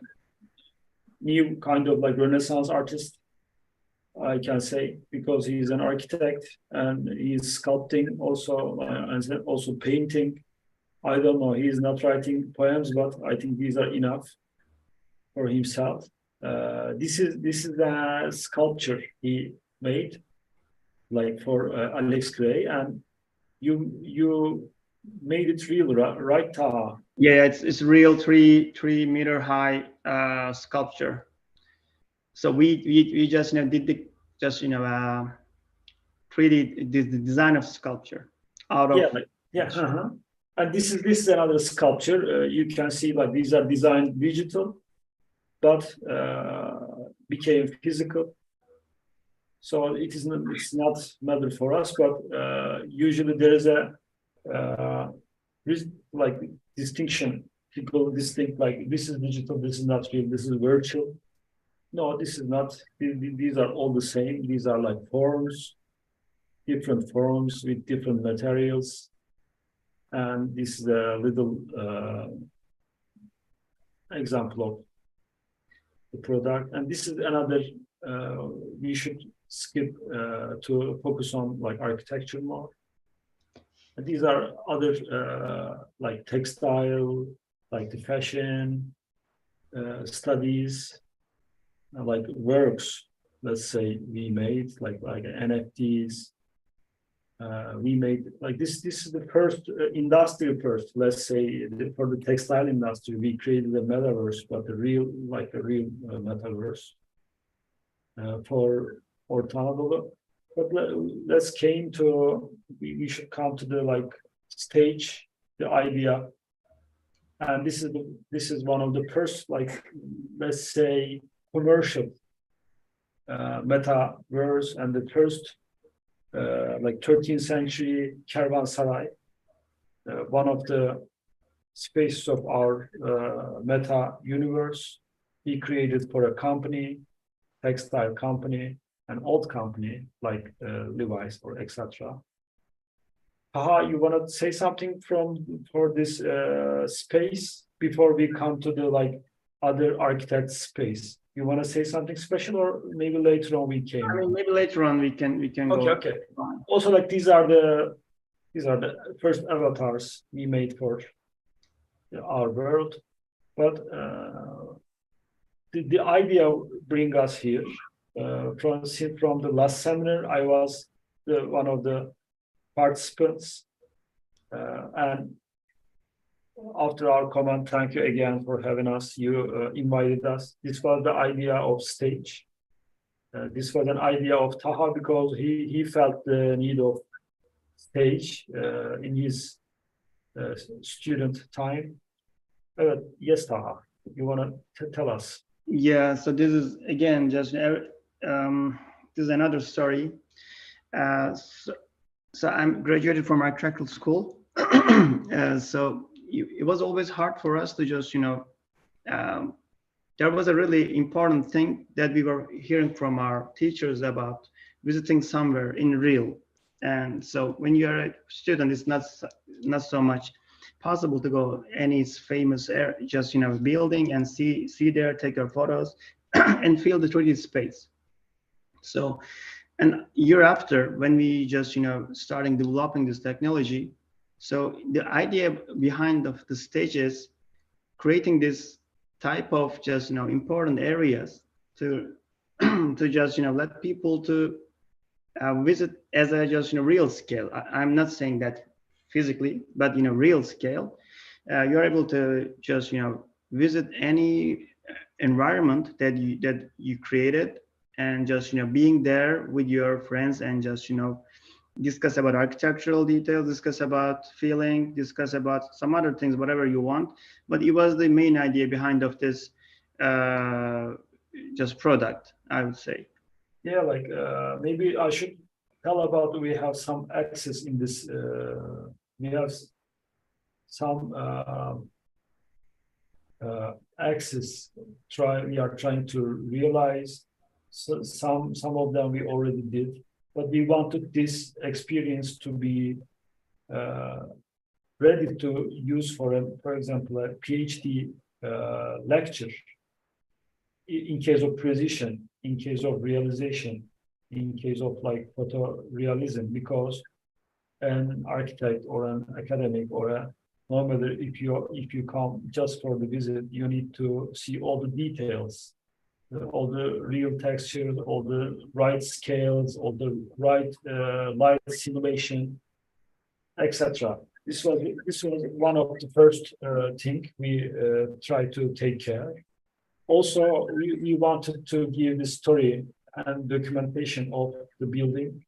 new kind of like Renaissance artist, I can say, because he's an architect and he's sculpting also, and also painting. I don't know, he's not writing poems, but I think these are enough for himself. This is the sculpture he made, like for Alex Gray, and you made it real, right, Taha? Yeah, it's real 3 meter high sculpture. So we just did the 3D the design of sculpture out of And this is another sculpture. You can see like these are designed digital, but became physical. So it's not matter for us, but usually there is a like distinction. People distinct like this is digital, this is not real, this is virtual. No, this is not. These are all the same. These are like forms, different forms with different materials. And this is a little example of the product. And this is another, we should skip to focus on like architecture more. And these are other like textile, like the fashion studies, like works, let's say we made like NFTs. We made like this is the first industry first, let's say for the textile industry, we created a metaverse, but a real metaverse for Anadolu. But let's came to, we should come to the like stage, the idea. And this is one of the first, like, let's say commercial metaverse, and the first like 13th century Kervansaray, one of the spaces of our meta universe, he created for a company, textile company, an old company like Levi's or etc. Taha, you want to say something for this space before we come to the like other architect space? You want to say something special, or maybe later on we can? I mean, maybe later on we can Okay, go. okay. Also, like these are the first avatars we made for our world, but the idea bring us here. From the last seminar, I was one of the participants, and after our comment, thank you again for having us. You invited us. This was the idea of stage. This was an idea of Taha because he felt the need of stage in his student time. Yes, Taha, you want to tell us? Yeah, so this is again just this is another story. So I'm graduated from architectural school. So it was always hard for us to just, there was a really important thing that we were hearing from our teachers about visiting somewhere in real. And so when you are a student, it's not so much possible to go any famous just building and see there, take your photos and feel the 3D space. So, and year after, when we just starting developing this technology, so the idea behind of the stage is creating this type of just important areas to to just let people to visit as a just real scale. I'm not saying that physically, but real scale. You're able to just visit any environment that you created, and just being there with your friends and just discuss about architectural details, discuss about feeling, discuss about some other things, whatever you want. But it was the main idea behind of this just product, I would say. Yeah, like maybe I should tell about, we have some access in this. We have some access. We are trying to realize. So some of them we already did, but we wanted this experience to be ready to use for example, a PhD lecture. In case of precision, in case of realization, in case of like photorealism, because an architect or an academic or no matter if you come just for the visit, you need to see all the details, all the real textures, all the right scales, all the right light simulation, etc. This was one of the first thing we tried to take care. Also, we wanted to give the story and documentation of the building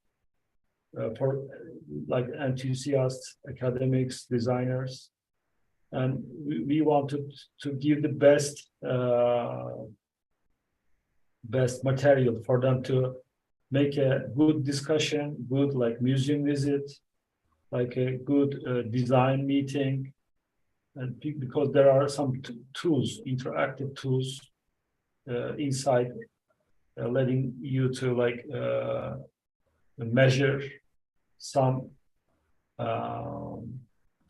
for like enthusiasts, academics, designers, and we wanted to give the best material for them to make a good discussion, good like museum visit, like a good design meeting, and because there are some tools, interactive tools inside, letting you to like measure some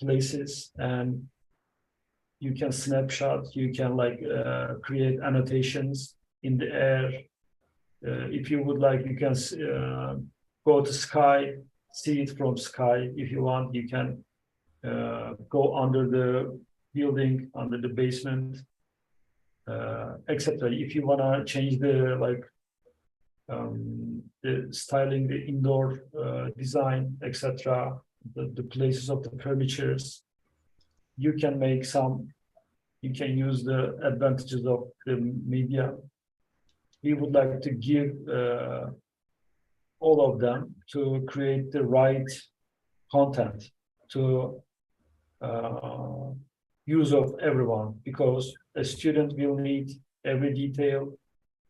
places, and you can snapshot, you can like create annotations in the air. If you would like, you can go to sky, see it from sky. If you want, you can go under the building, under the basement, etc. If you want to change the like the styling, the indoor design, etc., the places of the furnitures, you can make some, you can use the advantages of the media. We would like to give all of them to create the right content to use of everyone, because a student will need every detail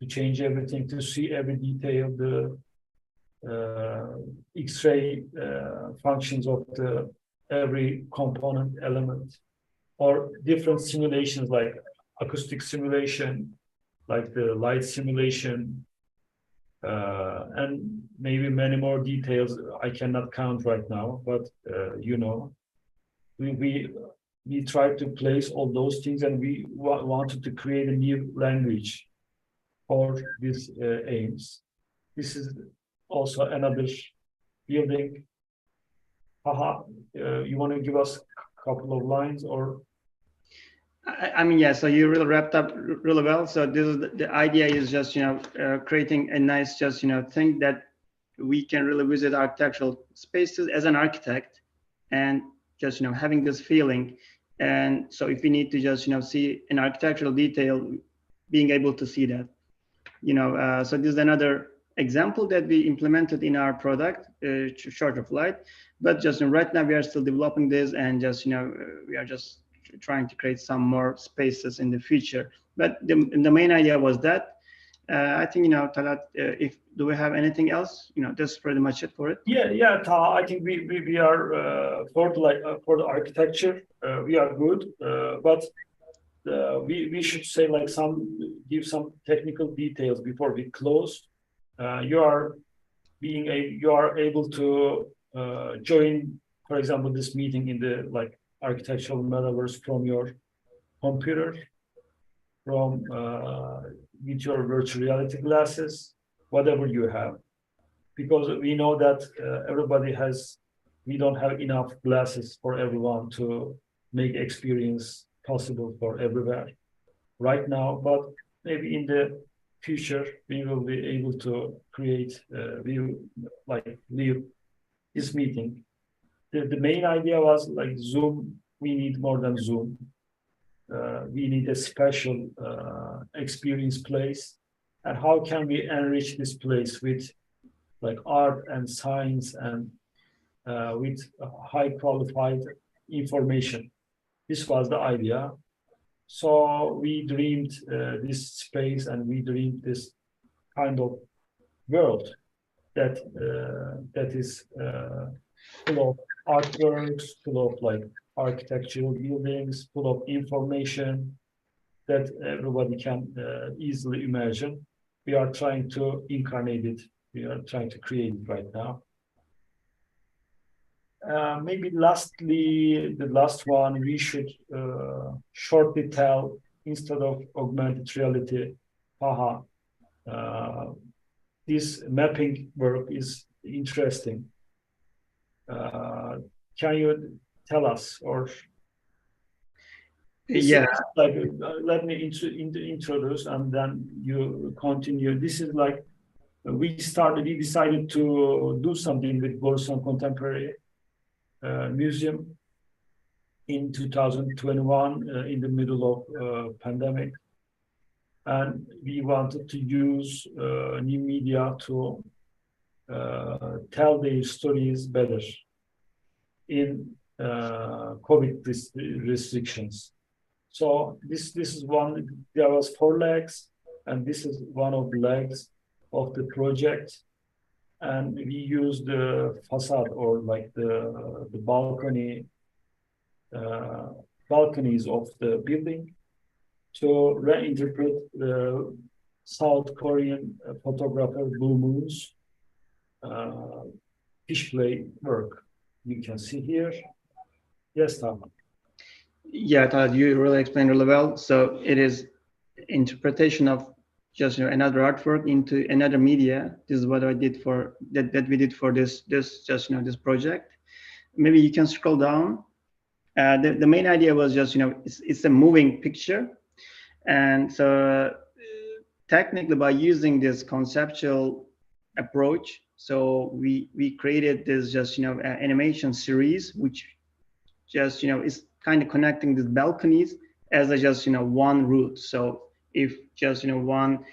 to change everything, to see every detail, the X-ray functions of the every component element, or different simulations like acoustic simulation, like the light simulation, and maybe many more details I cannot count right now, but you know, we try to place all those things, and we wanted to create a new language for these aims. This is also another building. Taha, you want to give us a couple of lines, or? I mean, yeah, so you really wrapped up really well. So this is the idea is just, you know, creating a nice, just, you know, thing that we can really visit architectural spaces as an architect, and just, you know, having this feeling. And so if we need to just, you know, see an architectural detail, being able to see that, you know, so this is another example that we implemented in our product, short of light, but just, you know, right now we are still developing this, and just, you know, we are just trying to create some more spaces in the future. But the main idea was that. I think, you know, Talat, if do we have anything else? You know, that's pretty much it for it. Yeah, Taha, I think we are for the like for the architecture, we are good, but we should say like give some technical details before we close. You are able to join, for example, this meeting in the like architectural metaverse from your computer, from with your virtual reality glasses, whatever you have, because we know that we don't have enough glasses for everyone to make experience possible for everywhere right now, but maybe in the future we will be able to create leave this meeting. The main idea was like Zoom. We need more than Zoom. We need a special experience place, and how can we enrich this place with like art and science, and with high qualified information. This was the idea. So we dreamed this space, and we dreamed this kind of world that is full of artworks, full of like architectural buildings, full of information that everybody can easily imagine. We are trying to incarnate it. We are trying to create it right now. Maybe lastly, the last one, we should shortly tell, instead of augmented reality, Taha, this mapping work is interesting. Can you tell us, or Yeah, like let me introduce and then you continue. This is like we decided to do something with Borusan Contemporary Museum in 2021 in the middle of pandemic, and we wanted to use new media to tell their stories better in COVID restrictions. So this is one. There was 4 legs, and this is one of the legs of the project. and we use the facade or like the balconies of the building to reinterpret the South Korean photographer Blue Moon's fish play work. You can see here. Yes, Taha. Yeah, Talat, you really explained really well. So it is interpretation of just another artwork into another media. This is what I did for that we did for this just this project. Maybe you can scroll down. The main idea was just it's a moving picture, and so technically by using this conceptual approach, so we created this just animation series which just is kind of connecting these balconies as a just one route. So if just one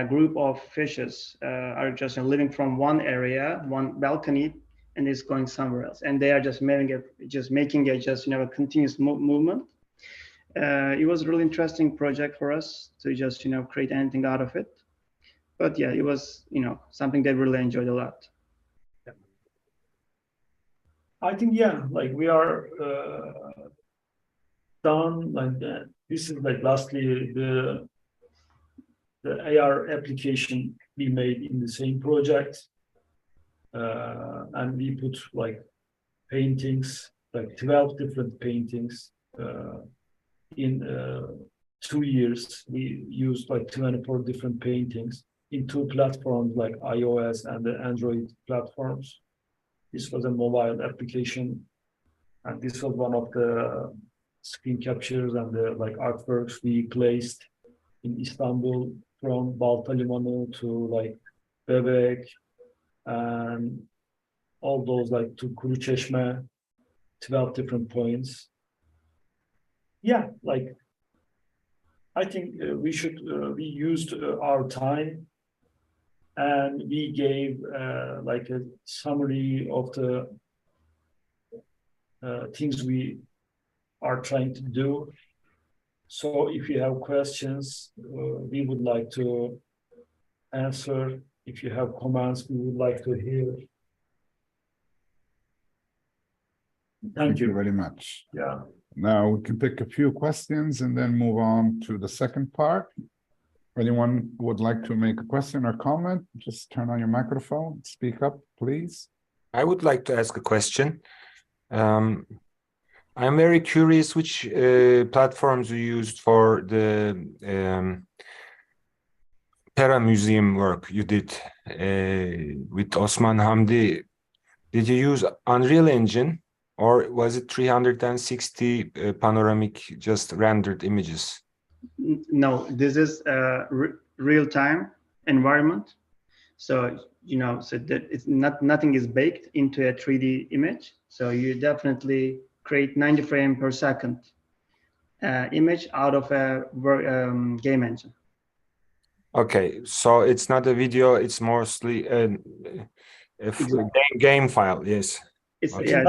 group of fishes are just living from one area, one balcony, and is going somewhere else, and they are just making a just a continuous movement. It was a really interesting project for us to just create anything out of it. But yeah, it was something that we really enjoyed a lot. I think yeah, like we are done like that. This is like lastly the AR application we made in the same project, and we put like paintings, like 12 different paintings. In 2 years, we used like 24 different paintings in 2 platforms like iOS and the Android platforms. This was a mobile application, and this was one of the screen captures and the like artworks we placed in Istanbul from Balta Limanı to like Bebek and all those like to Kuruçeşme, 12 different points. Yeah, like I think we used our time and we gave like a summary of the things we are trying to do. So if you have questions, we would like to answer. If you have comments, we would like to hear. Thank you very much. Yeah. Now we can pick a few questions and then move on to the second part. Anyone would like to make a question or comment, just turn on your microphone, speak up, please. I would like to ask a question. I'm very curious which platforms you used for the Para Museum work you did with Osman Hamdi. Did you use Unreal Engine or was it 360 panoramic just rendered images? No, this is a real-time environment. So so that it's nothing is baked into a 3D image. So you definitely create 90 frames per second image out of a game engine. Okay, so it's not a video; it's mostly a game file. Yes. It's Okay. yeah,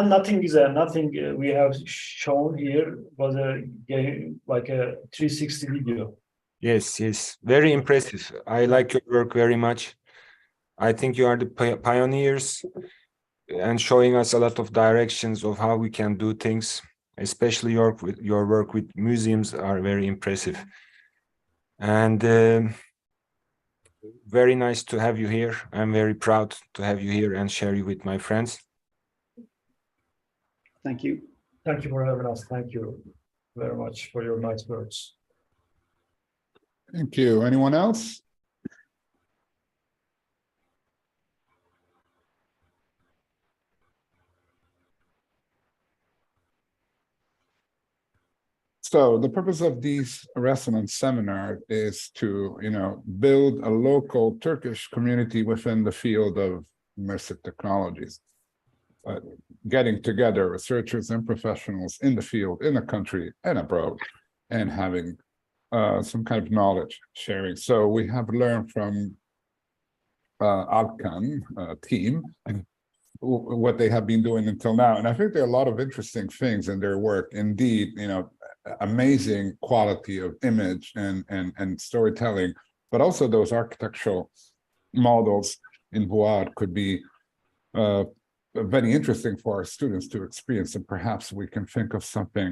Nothing we have shown here was a game like a 360 video. Yes, yes, very impressive. I like your work very much. I think you are the pioneers and showing us a lot of directions of how we can do things. Especially your work with museums are very impressive. And very nice to have you here. I'm very proud to have you here and share you with my friends. Thank you. Thank you for having us. Thank you very much for your nice words. Thank you. Anyone else? So the purpose of these resonance seminars is to, build a local Turkish community within the field of immersive technologies. Getting together researchers and professionals in the field, in the country and abroad, and having some kind of knowledge sharing. So we have learned from Alkan team what they have been doing until now. And I think there are a lot of interesting things in their work. Indeed, amazing quality of image and storytelling, but also those architectural models, in Vuar could be very interesting for our students to experience, and perhaps we can think of something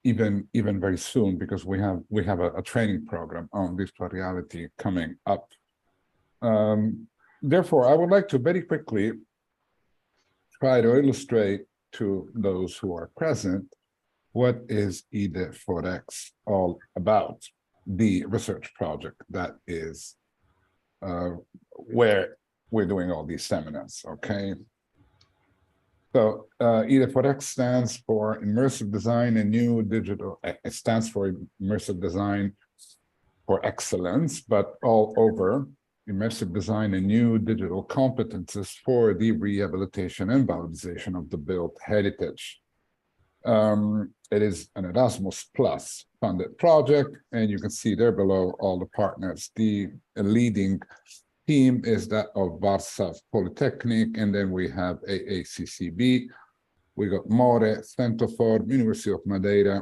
even very soon, because we have a training program on virtual reality coming up. Therefore, I would like to very quickly try to illustrate to those who are present what is IDE4X all about, the research project that is where we're doing all these seminars, okay? So IDE4X stands for Immersive Design and New Digital, it stands for Immersive Design for Excellence, but all over, Immersive Design and New Digital Competences for the Rehabilitation and Valorization of the Built Heritage. It is an Erasmus Plus funded project, and you can see there below all the partners. The leading team is that of Warsaw Polytechnic, and then we have AACCB, we got More, Centoform, University of Madeira,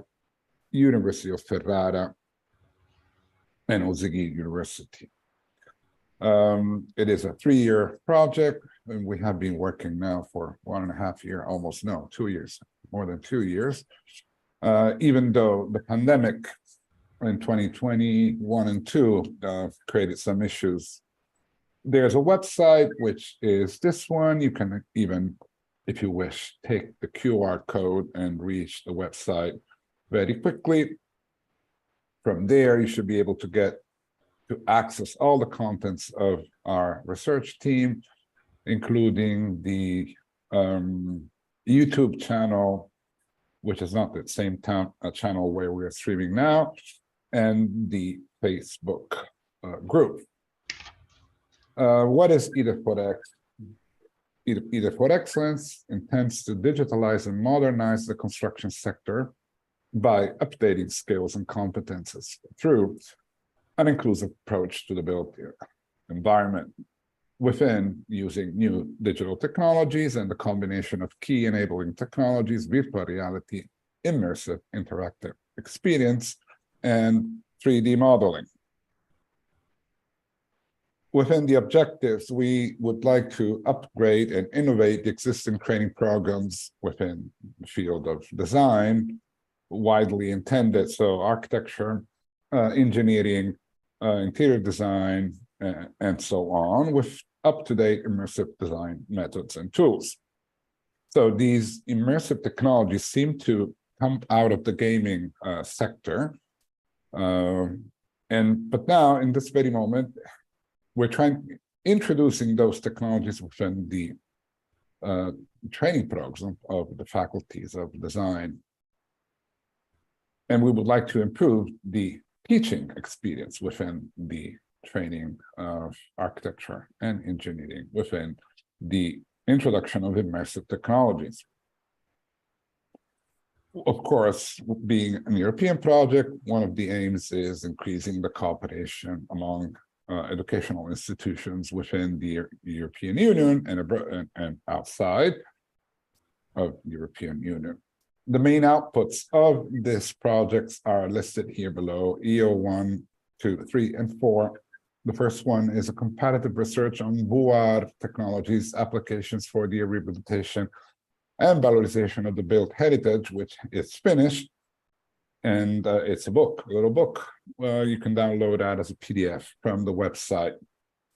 University of Ferrara, and Ozigi University. It is a 3-year project, and we have been working now for 1.5 years, almost, no, 2 years, more than 2 years. Even though the pandemic in 2021 and 2 created some issues. There's a website, which is this one. You can even, if you wish, take the QR code and reach the website very quickly. From there, you should be able to get to access all the contents of our research team, including the YouTube channel, which is not the same channel where we're streaming now, and the Facebook group. What is IDE4X? IDE4 Excellence intends to digitalize and modernize the construction sector by updating skills and competences through an inclusive approach to the built environment within using new digital technologies and the combination of key enabling technologies, virtual reality, immersive interactive experience, and 3D modeling. Within the objectives, we would like to upgrade and innovate the existing training programs within the field of design, widely intended, so architecture, engineering, interior design, and so on, with up-to-date immersive design methods and tools. So these immersive technologies seem to come out of the gaming sector. But now, in this very moment, we're introducing those technologies within the training programs of the faculties of design. And we would like to improve the teaching experience within the training of architecture and engineering within the introduction of immersive technologies. Of course, being an European project, one of the aims is increasing the cooperation among educational institutions within the European Union and outside of the European Union. The main outputs of this project are listed here below, EO 1, 2, 3, and 4. The first one is a comparative research on Vuar technologies, applications for the rehabilitation and valorization of the built heritage, which is finished. And it's a book, a little book. You can download that as a PDF from the website.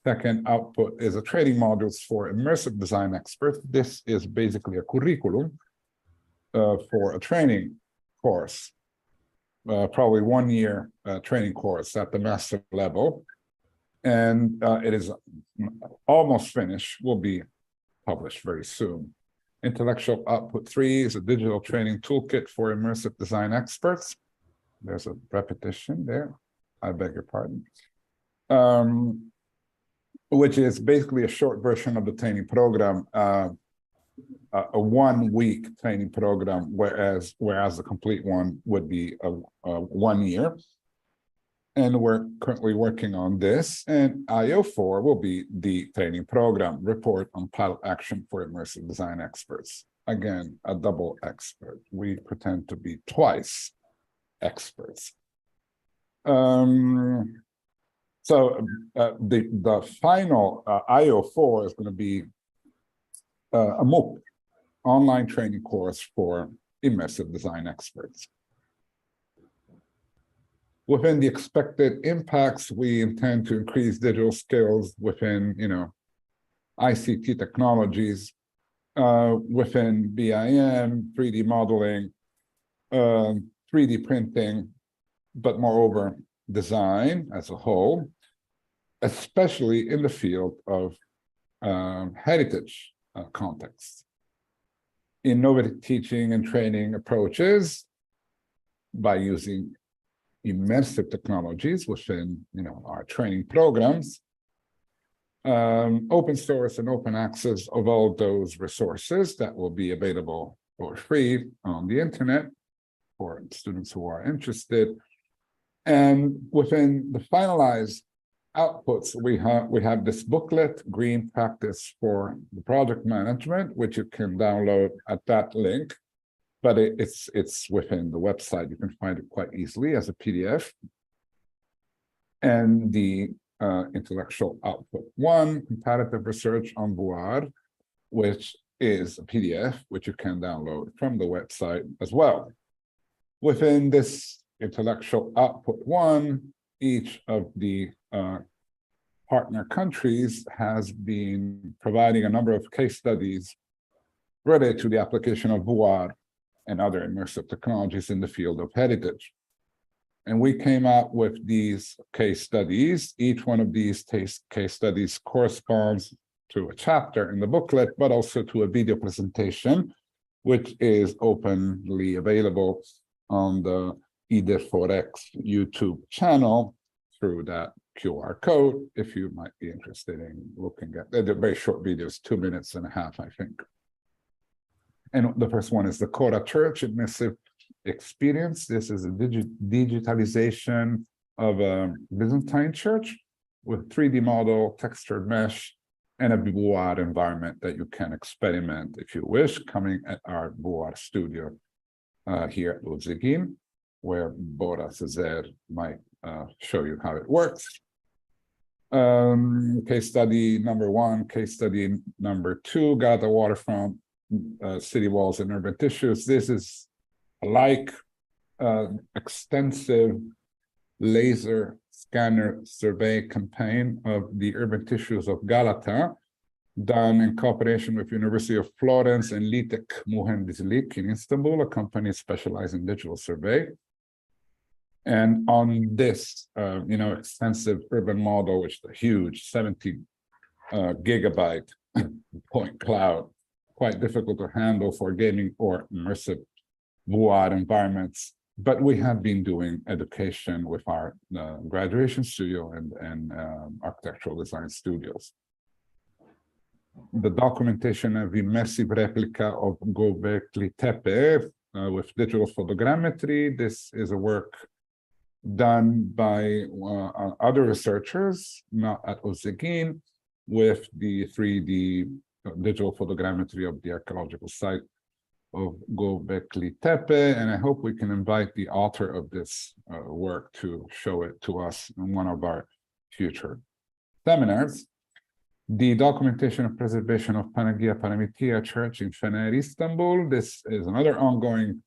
Second output is a training modules for immersive design experts. This is basically a curriculum for a training course, probably 1 year training course at the master level. And it is almost finished, will be published very soon. Intellectual output 3 is a digital training toolkit for immersive design experts. There's a repetition there. I beg your pardon. Which is basically a short version of the training program, a 1 week training program, whereas the complete one would be a 1 year. And we're currently working on this, and IO4 will be the training program, report on pilot action for immersive design experts. Again, a double expert. We pretend to be twice experts. So the final IO4 is going to be a MOOC, online training course for immersive design experts. Within the expected impacts, we intend to increase digital skills within, ICT technologies, within BIM, 3D modeling, 3D printing, but moreover, design as a whole, especially in the field of heritage contexts. Innovative teaching and training approaches by using immersive technologies within, our training programs, open source and open access of all those resources that will be available for free on the internet for students who are interested. And within the finalized outputs, we have this booklet, Green Practice for the Project Management, which you can download at that link, but it's within the website. You can find it quite easily as a PDF. And the intellectual output 1, Comparative Research on Board, which is a PDF, which you can download from the website as well. Within this intellectual output 1, each of the partner countries has been providing a number of case studies related to the application of VR and other immersive technologies in the field of heritage. And we came out with these case studies. Each one of these case studies corresponds to a chapter in the booklet, but also to a video presentation, which is openly available on the EDIT4X YouTube channel through that QR code, if you might be interested in looking at. They're very short videos, 2.5 minutes, I think. And the first one is the Cora Church Immersive Experience. This is a digitalization of a Byzantine church with 3D model, textured mesh, and a VR environment that you can experiment if you wish, coming at our VR studio here at Uzegin, where Bora Cesar might show you how it works. Case study number 1, case study number 2, Galata waterfront, city walls and urban tissues. This is like extensive laser scanner survey campaign of the urban tissues of Galata, done in cooperation with University of Florence and Litek Mühendislik in Istanbul, a company specialized in digital survey. And on this, extensive urban model, which is a huge 70 gigabyte point cloud, quite difficult to handle for gaming or immersive VR environments. But we have been doing education with our graduation studio and architectural design studios. The documentation of immersive replica of Göbekli Tepe with digital photogrammetry. This is a work done by other researchers, not at Uzegin, with the 3D digital photogrammetry of the archaeological site of Göbekli Tepe, and I hope we can invite the author of this work to show it to us in one of our future seminars. The documentation of preservation of Panagia Paramitia Church in Fener, Istanbul. This is another ongoing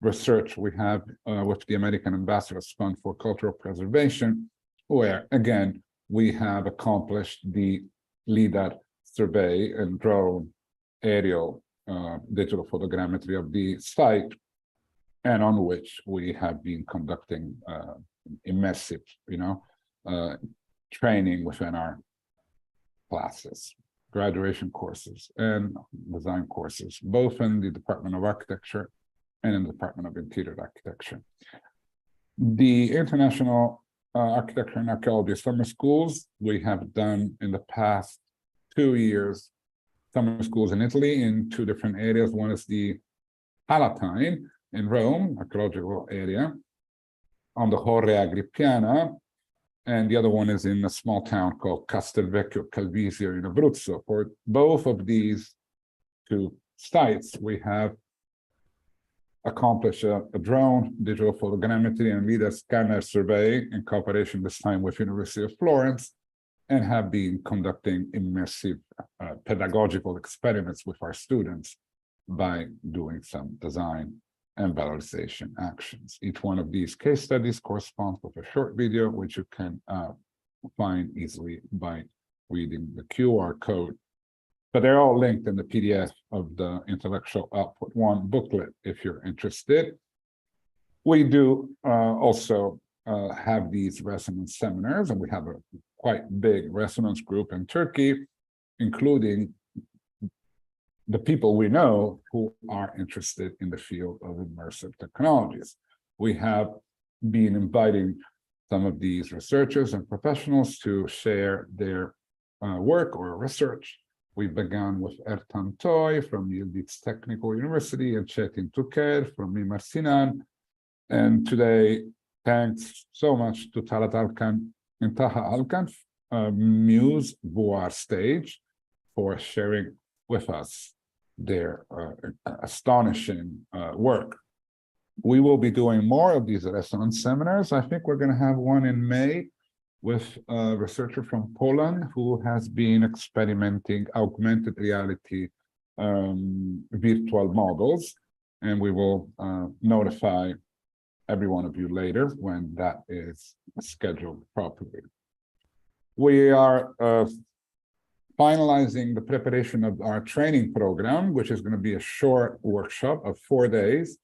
research we have with the American Ambassador's Fund for Cultural Preservation, where, again, we have accomplished the LIDAR survey and drone aerial digital photogrammetry of the site, and on which we have been conducting immersive, training within our classes, graduation courses, and design courses, both in the Department of Architecture and in the Department of Interior Architecture. The International Architecture and Archaeology Summer Schools, we have done in the past 2 years summer schools in Italy in 2 different areas. One is the Palatine in Rome, archaeological area, on the Horre Agrippiana, and the other one is in a small town called Castelvecchio Calvisio in Abruzzo. For both of these 2 sites, we have accomplish a drone, digital photogrammetry, and LIDAR scanner survey in cooperation this time with University of Florence, and have been conducting immersive pedagogical experiments with our students by doing some design and valorization actions. Each one of these case studies corresponds with a short video, which you can find easily by reading the QR code. But they're all linked in the PDF of the Intellectual Output 1 booklet if you're interested. We do also have these resonance seminars, and we have a quite big resonance group in Turkey, including the people we know who are interested in the field of immersive technologies. We have been inviting some of these researchers and professionals to share their work or research. We began with Ertan Toy from Yildiz Technical University and Çetin Tuker from Mimar Sinan. And today, thanks so much to Talat Alkan and Taha Alkan, Muse Boar Stage, for sharing with us their astonishing work. We will be doing more of these resonance seminars. I think we're going to have one in May with a researcher from Poland who has been experimenting augmented reality virtual models, and we will notify every one of you later when that is scheduled properly. We are finalizing the preparation of our training program, which is going to be a short workshop of 4 days,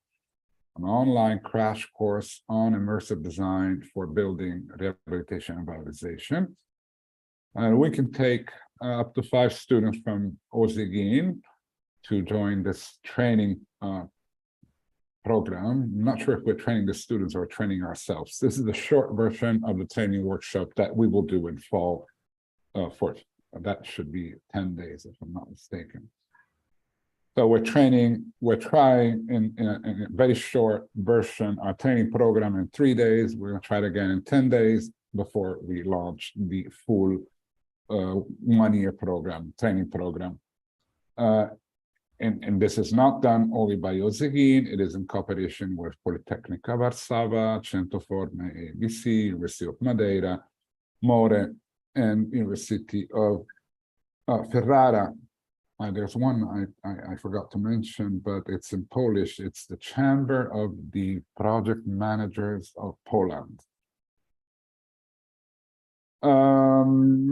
an online crash course on immersive design for building, rehabilitation, and valorization. And we can take up to 5 students from Ozigin to join this training program. I'm not sure if we're training the students or training ourselves. This is the short version of the training workshop that we will do in fall. That should be 10 days, if I'm not mistaken. So we're trying in a very short version, our training program in 3 days. We're going to try it again in 10 days before we launch the full 1-year program, training program. And this is not done only by Ozigin, it is in cooperation with Politecnica Varsava, Centoforme ABC, University of Madeira, More, and University of Ferrara. There's one I forgot to mention, but it's in Polish. It's the Chamber of the Project Managers of Poland.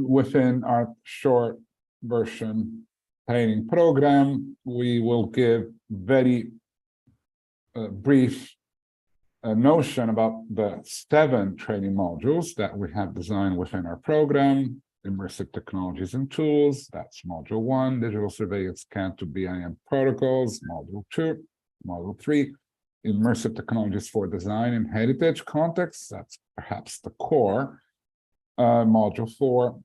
Within our short version training program, we will give very brief notion about the 7 training modules that we have designed within our program. Immersive technologies and tools, that's module 1, digital surveillance CAN to BIM protocols, module 2, module 3, immersive technologies for design and heritage contexts, that's perhaps the core, module 4,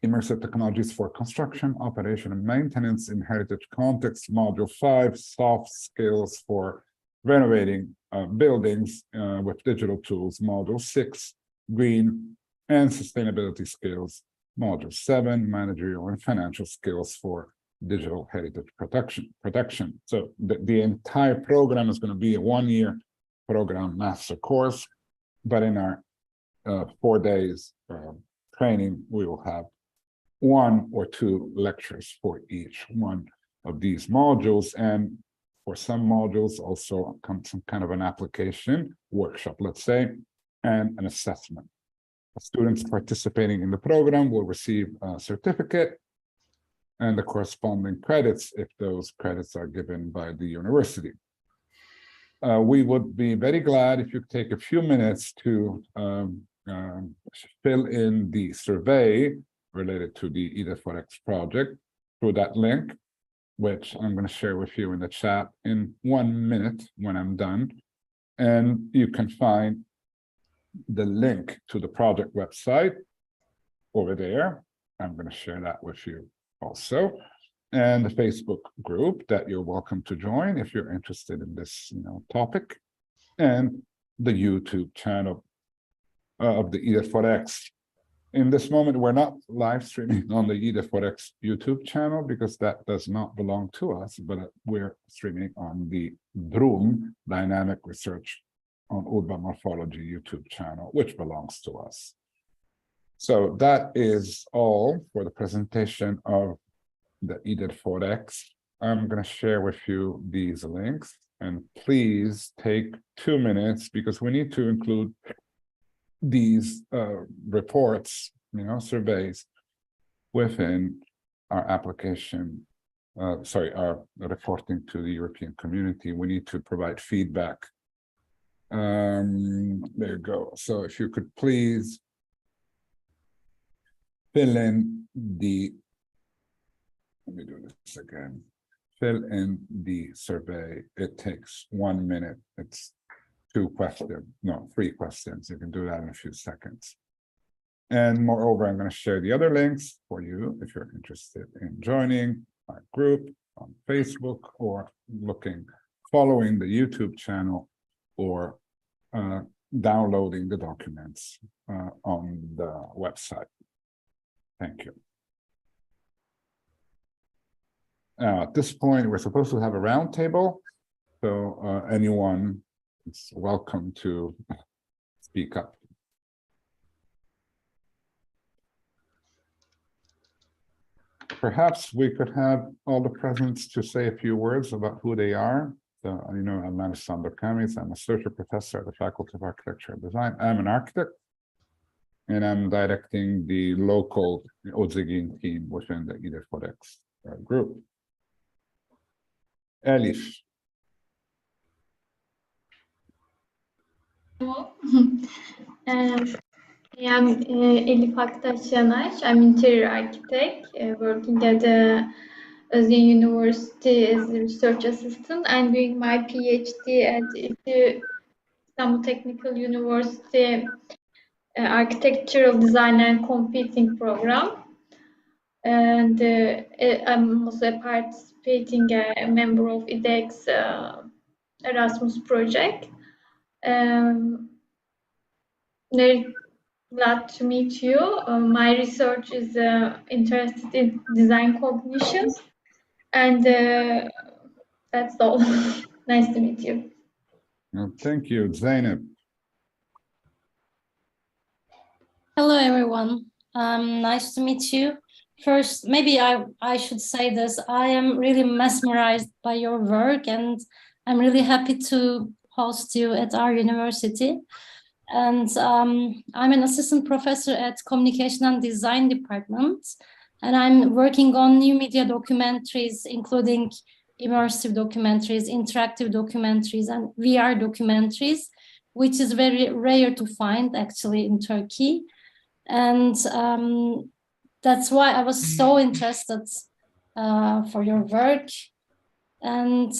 immersive technologies for construction, operation, and maintenance in heritage contexts, module 5, soft skills for renovating buildings with digital tools, module 6, green and sustainability skills, module 7, managerial and financial skills for digital heritage protection. So the entire program is going to be a 1-year program master course, but in our 4 days training, we will have 1 or 2 lectures for each one of these modules, and for some modules also some kind of an application workshop, let's say, and an assessment. Students participating in the program will receive a certificate and the corresponding credits if those credits are given by the university. We would be very glad if you take a few minutes to fill in the survey related to the EDA4X project through that link, which I'm going to share with you in the chat in 1 minute when I'm done. And you can find the link to the project website over there. I'm going to share that with you also, and the Facebook group that you're welcome to join if you're interested in this topic, and the YouTube channel of the EDA4X In this moment, we're not live streaming on the IDE4X YouTube channel because that does not belong to us, but we're streaming on the DRUM Dynamic Research on Urban Morphology YouTube channel, which belongs to us. So that is all for the presentation of the IDE4X. I'm going to share with you these links, and please take 2 minutes because we need to include these reports, surveys within our application, our reporting to the European community. We need to provide feedback. There you go. So if you could please fill in let me do this again. Fill in the survey. It takes 1 minute. It's 3 questions. You can do that in a few seconds. And moreover, I'm going to share the other links for you if you're interested in joining our group on Facebook or following the YouTube channel or downloading the documents on the website. Thank you. At this point, we're supposed to have a round table, so anyone is welcome to speak up. Perhaps we could have all the presents to say a few words about who they are. So, I'm Alexander Kamis. I'm associate professor at the Faculty of Architecture and Design. I'm an architect, and I'm directing the local Ozegin team within the IDE4X group. Elif. I'm Elif Aktaş Yanar. I'm interior architect working at Özyeğin University as a research assistant. I'm doing my PhD at the Istanbul Technical University Architectural Design and Computing program. And I'm also participating a member of IDEX Erasmus project. Very glad to meet you. My research is interested in design cognition, and that's all. Nice to meet you. Well, thank you, Zeynep. Hello, everyone. Nice to meet you. First, maybe I should say this. I am really mesmerized by your work, and I'm really happy to host you at our university. And I'm an assistant professor at Communication and Design Department, and I'm working on new media documentaries, including immersive documentaries, interactive documentaries, and VR documentaries, which is very rare to find actually in Turkey. And that's why I was so interested for your work. And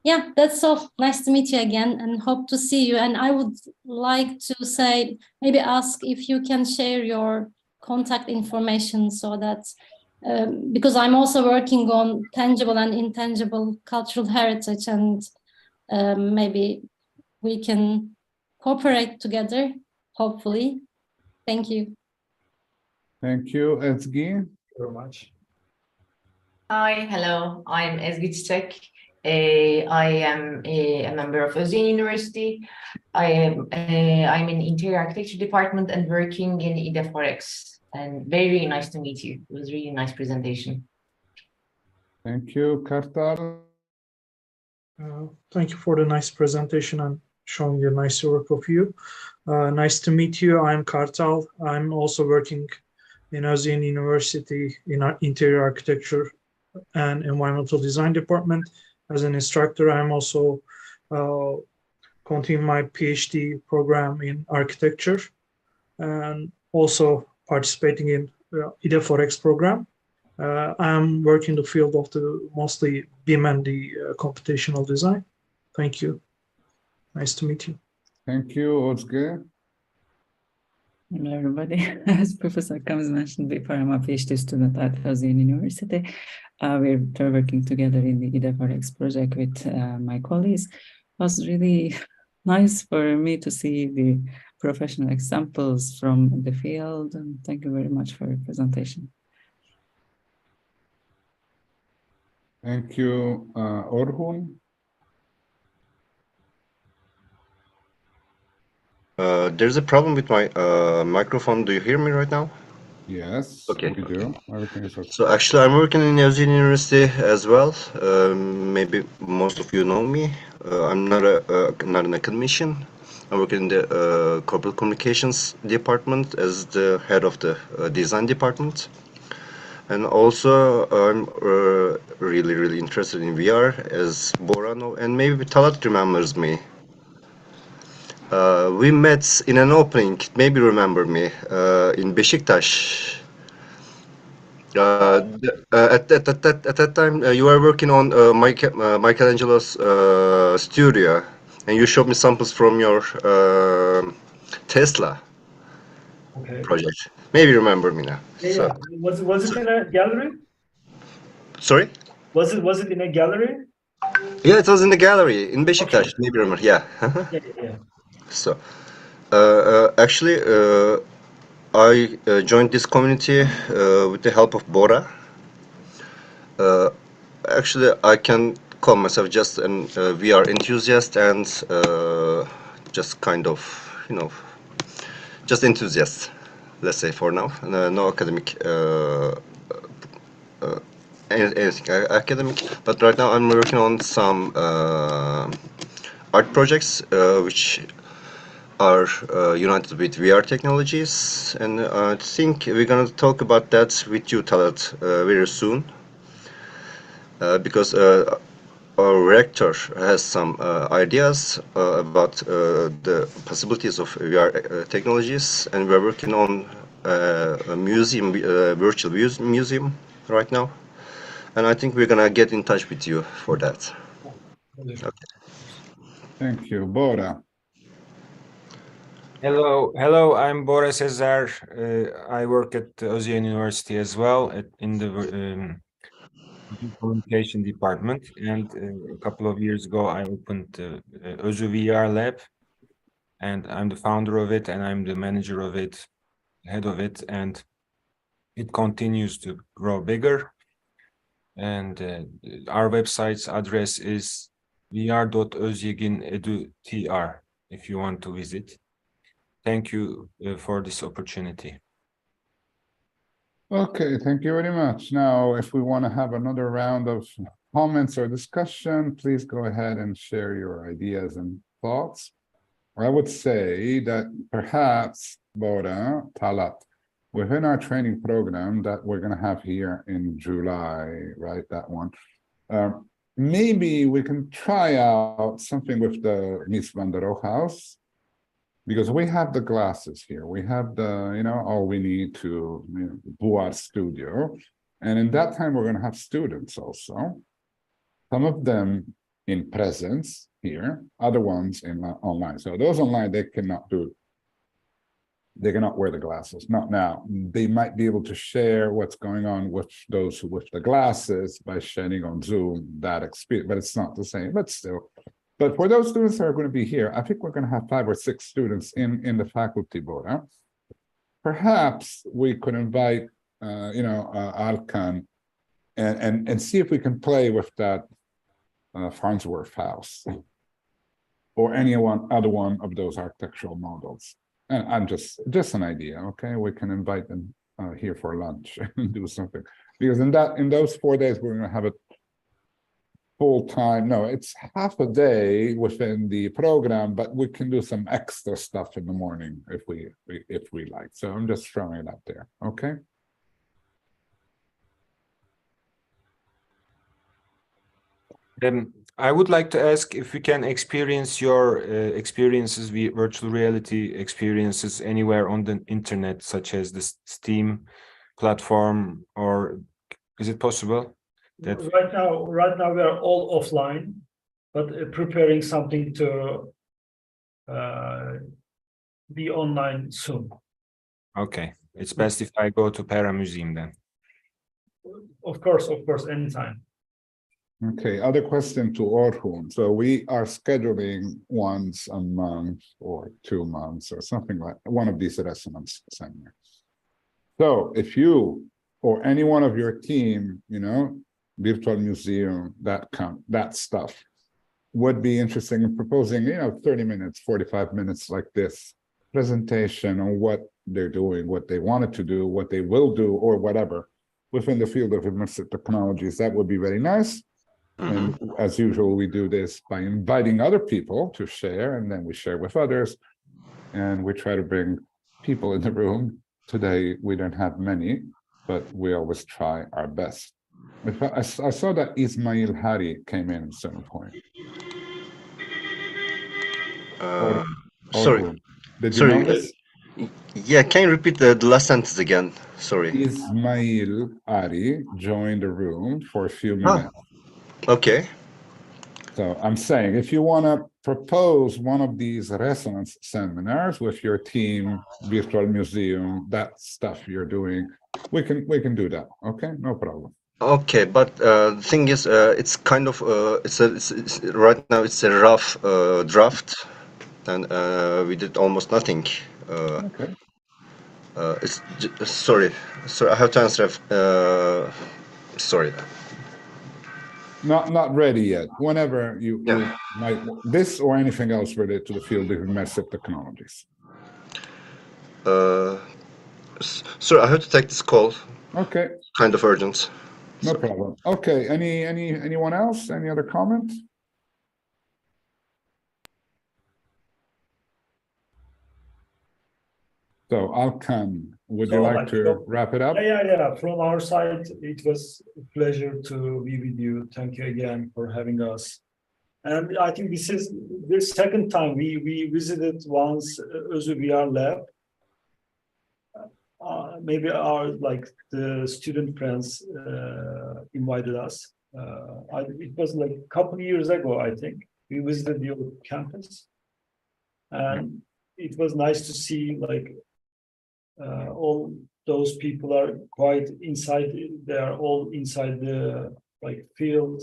yeah, that's all. Nice to meet you again and hope to see you. And I would like to say, maybe ask if you can share your contact information so that, because I'm also working on tangible and intangible cultural heritage, and maybe we can cooperate together, hopefully. Thank you. Thank you, Ezgi. Thank you very much. Hi, hello. I'm Ezgi Çiçek. I am a member of Özyeğin University. I'm in interior architecture department and working in IDE4X. And very nice to meet you. It was really nice presentation. Thank you, Kartal. Thank you for the nice presentation and showing a nice work of you. Nice to meet you. I'm Kartal. I'm also working in Özyeğin University in our interior architecture and environmental design department. As an instructor, I'm also continuing my PhD program in architecture and also participating in IDE4X program. I'm working in the field of the mostly BIM and the computational design. Thank you. Nice to meet you. Thank you, Özge. Hello, everybody. As Professor Kamis mentioned before, I'm a PhD student at Özyeğin University. We're working together in the IDE4X project with my colleagues. It was really nice for me to see the professional examples from the field. And thank you very much for your presentation. Thank you, Orhun. There's a problem with my microphone. Do you hear me right now? Yes, Okay. we do. Everything is okay. So actually, I'm working in Özyeğin University as well. Maybe most of you know me. I'm not an academician. I work in the corporate communications department as the head of the design department. And also, I'm really interested in VR, as Bora know, and maybe Talat remembers me. We met in an opening, maybe remember me, in Beşiktaş. At that time, you were working on Michelangelo's studio, and you showed me samples from your Tesla Okay. project. Maybe you remember me now. Yeah. Was it in a gallery? Sorry? Was it in a gallery? Yeah, it was in the gallery in Beşiktaş. Maybe remember. Yeah. Yeah. So, actually, I joined this community with the help of Bora. Actually, I can call myself just an VR enthusiast and just kind of, just enthusiast, let's say for now. No academic, anything academic. But right now I'm working on some art projects which are united with VR technologies, and I think we're gonna talk about that with you, Talat, very soon. Because our rector has some ideas about the possibilities of VR technologies, and we're working on a museum, virtual museum right now. And I think we're gonna get in touch with you for that. Okay. Thank you, Bora. Hello, I'm Bora Sezer. I work at Özyeğin University as well in the communication department, and a couple of years ago I opened Özü VR Lab, and I'm the founder of it, and I'm the manager of it, head of it, and it continues to grow bigger. And our website's address is vr.özyeğin.edu.tr if you want to visit. Thank you for this opportunity. Okay, thank you very much. Now, if we want to have another round of comments or discussion, please go ahead and share your ideas and thoughts. I would say that perhaps, Bora, Talat, within our training program that we're going to have here in July, right, that one, maybe we can try out something with the Miss Van der Rohe, because we have the glasses here. We have the, all we need to do our studio. And in that time, we're going to have students also. Some of them in presence here, other ones in online. So those online, they cannot wear the glasses, not now. They might be able to share what's going on with those with the glasses by sharing on Zoom that experience, but it's not the same, but still. But for those students that are going to be here, I think we're going to have 5 or 6 students in the faculty board. Perhaps we could invite, Alkan and see if we can play with that Farnsworth house or any other one of those architectural models. And I'm just an idea, okay? We can invite them here for lunch and do something, because in those 4 days we're going to have a full time. No, it's half a day within the program, but we can do some extra stuff in the morning if we like. So I'm just throwing it out there, okay? I would like to ask if we can experience your experiences, virtual reality experiences anywhere on the internet, such as the Steam platform, or is it possible? Right now we are all offline, but preparing something to be online soon. Okay, it's best if I go to Para Museum then. Of course, anytime. Okay, other question to Orhun. So we are scheduling once a month or 2 months or something like one of these resonance seminars. So if you or any one of your team, virtual museum, that stuff would be interesting in proposing, 30 minutes, 45 minutes like this presentation on what they're doing, what they wanted to do, what they will do, or whatever within the field of immersive technologies, that would be very nice. And as usual, we do this by inviting other people to share, and then we share with others. And we try to bring people in the room. Today, we don't have many, but we always try our best. I saw that Ismail Hari came in at some point. Sorry. Did you Sorry. notice? Yeah, can you repeat the last sentence again? Sorry. Ismail Ari joined the room for a few minutes. Okay. So I'm saying, if you want to propose one of these resonance seminars with your team, virtual museum, that stuff you're doing, we can do that. Okay, no problem. Okay, but the thing is, it's kind of it's right now it's a rough draft, and we did almost nothing. Okay. Sorry, I have to answer. Sorry. Not ready yet. Whenever you might, this or anything else related to the field of immersive technologies. Sorry, I have to take this call. Okay. Kind of urgent. No problem. Okay. Anyone else? Any other comment? So Alkan, would you like to wrap it up? Yeah. From our side, it was a pleasure to be with you. Thank you again for having us. And I think this is the second time we visited once Özü VR lab. Maybe the student friends invited us. It was like a couple of years ago, I think. We visited your campus, and it was nice to see all those people are quite inside. They are all inside the field,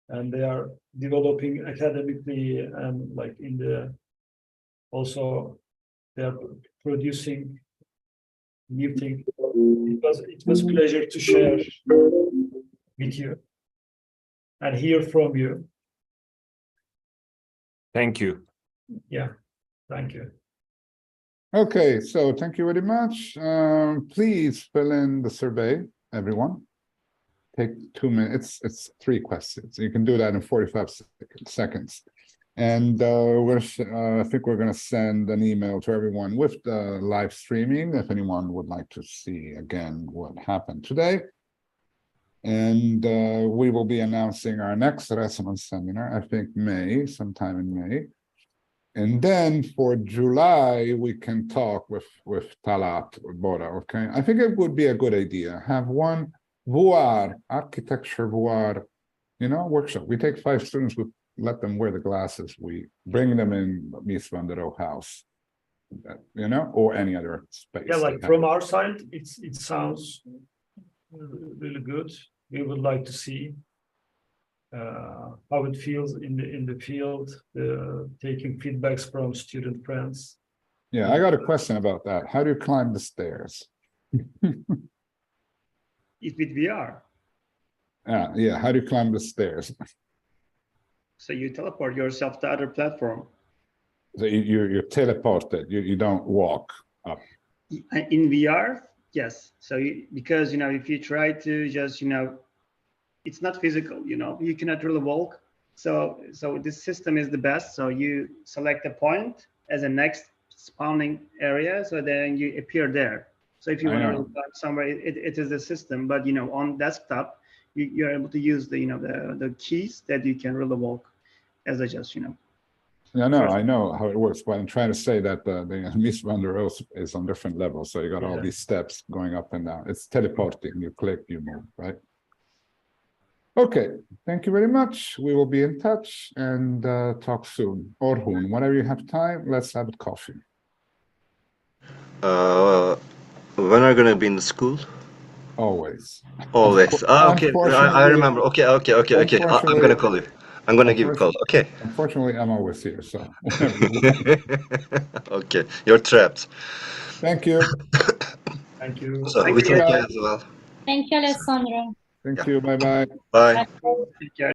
and they are developing academically and also they are producing new things. It was a pleasure to share with you and hear from you. Thank you. Yeah, thank you. Okay, so thank you very much. Please fill in the survey, everyone. Take 2 minutes. It's 3 questions. You can do that in 45 seconds. And I think we're going to send an email to everyone with the live streaming if anyone would like to see again what happened today. And we will be announcing our next resonance seminar, I think sometime in May. And then for July, we can talk with Talat or Bora, okay? I think it would be a good idea. Have one VR, architecture VR, workshop. We take 5 students, we let them wear the glasses. We bring them in Muse van der Rohe house, or any other space. Yeah, from our side, it sounds really good. We would like to see how it feels in the field, taking feedbacks from student friends. Yeah, I got a question about that. How do you climb the stairs? If with VR. Yeah. How do you climb the stairs? So you teleport yourself to other platform. So you're teleported. You don't walk up. In VR, yes. So because if you try to just it's not physical. You cannot really walk. So this system is the best. So you select a point as a next spawning area. So then you appear there. So if you want to go somewhere, it is a system. But on desktop, you're able to use the keys that you can really walk, as I just I know how it works, but I'm trying to say that the Muse van der Rohe is on different levels. So you got all these steps going up and down. It's teleporting. You click, you move, right? Okay, thank you very much. We will be in touch and talk soon. Orhun, whenever you have time, let's have a coffee. When are you gonna be in the school? Always. Always. Okay, I Unfortunately- remember. Okay. I'm gonna call you. I'm gonna give you a call. Okay. Unfortunately, I'm always here, so. Okay, you're trapped. Thank you. Thank you. So Thank we you. thank you as well. Thank you, Alessandro. Thank Yeah. you. Bye-bye. Bye. Bye. Take care.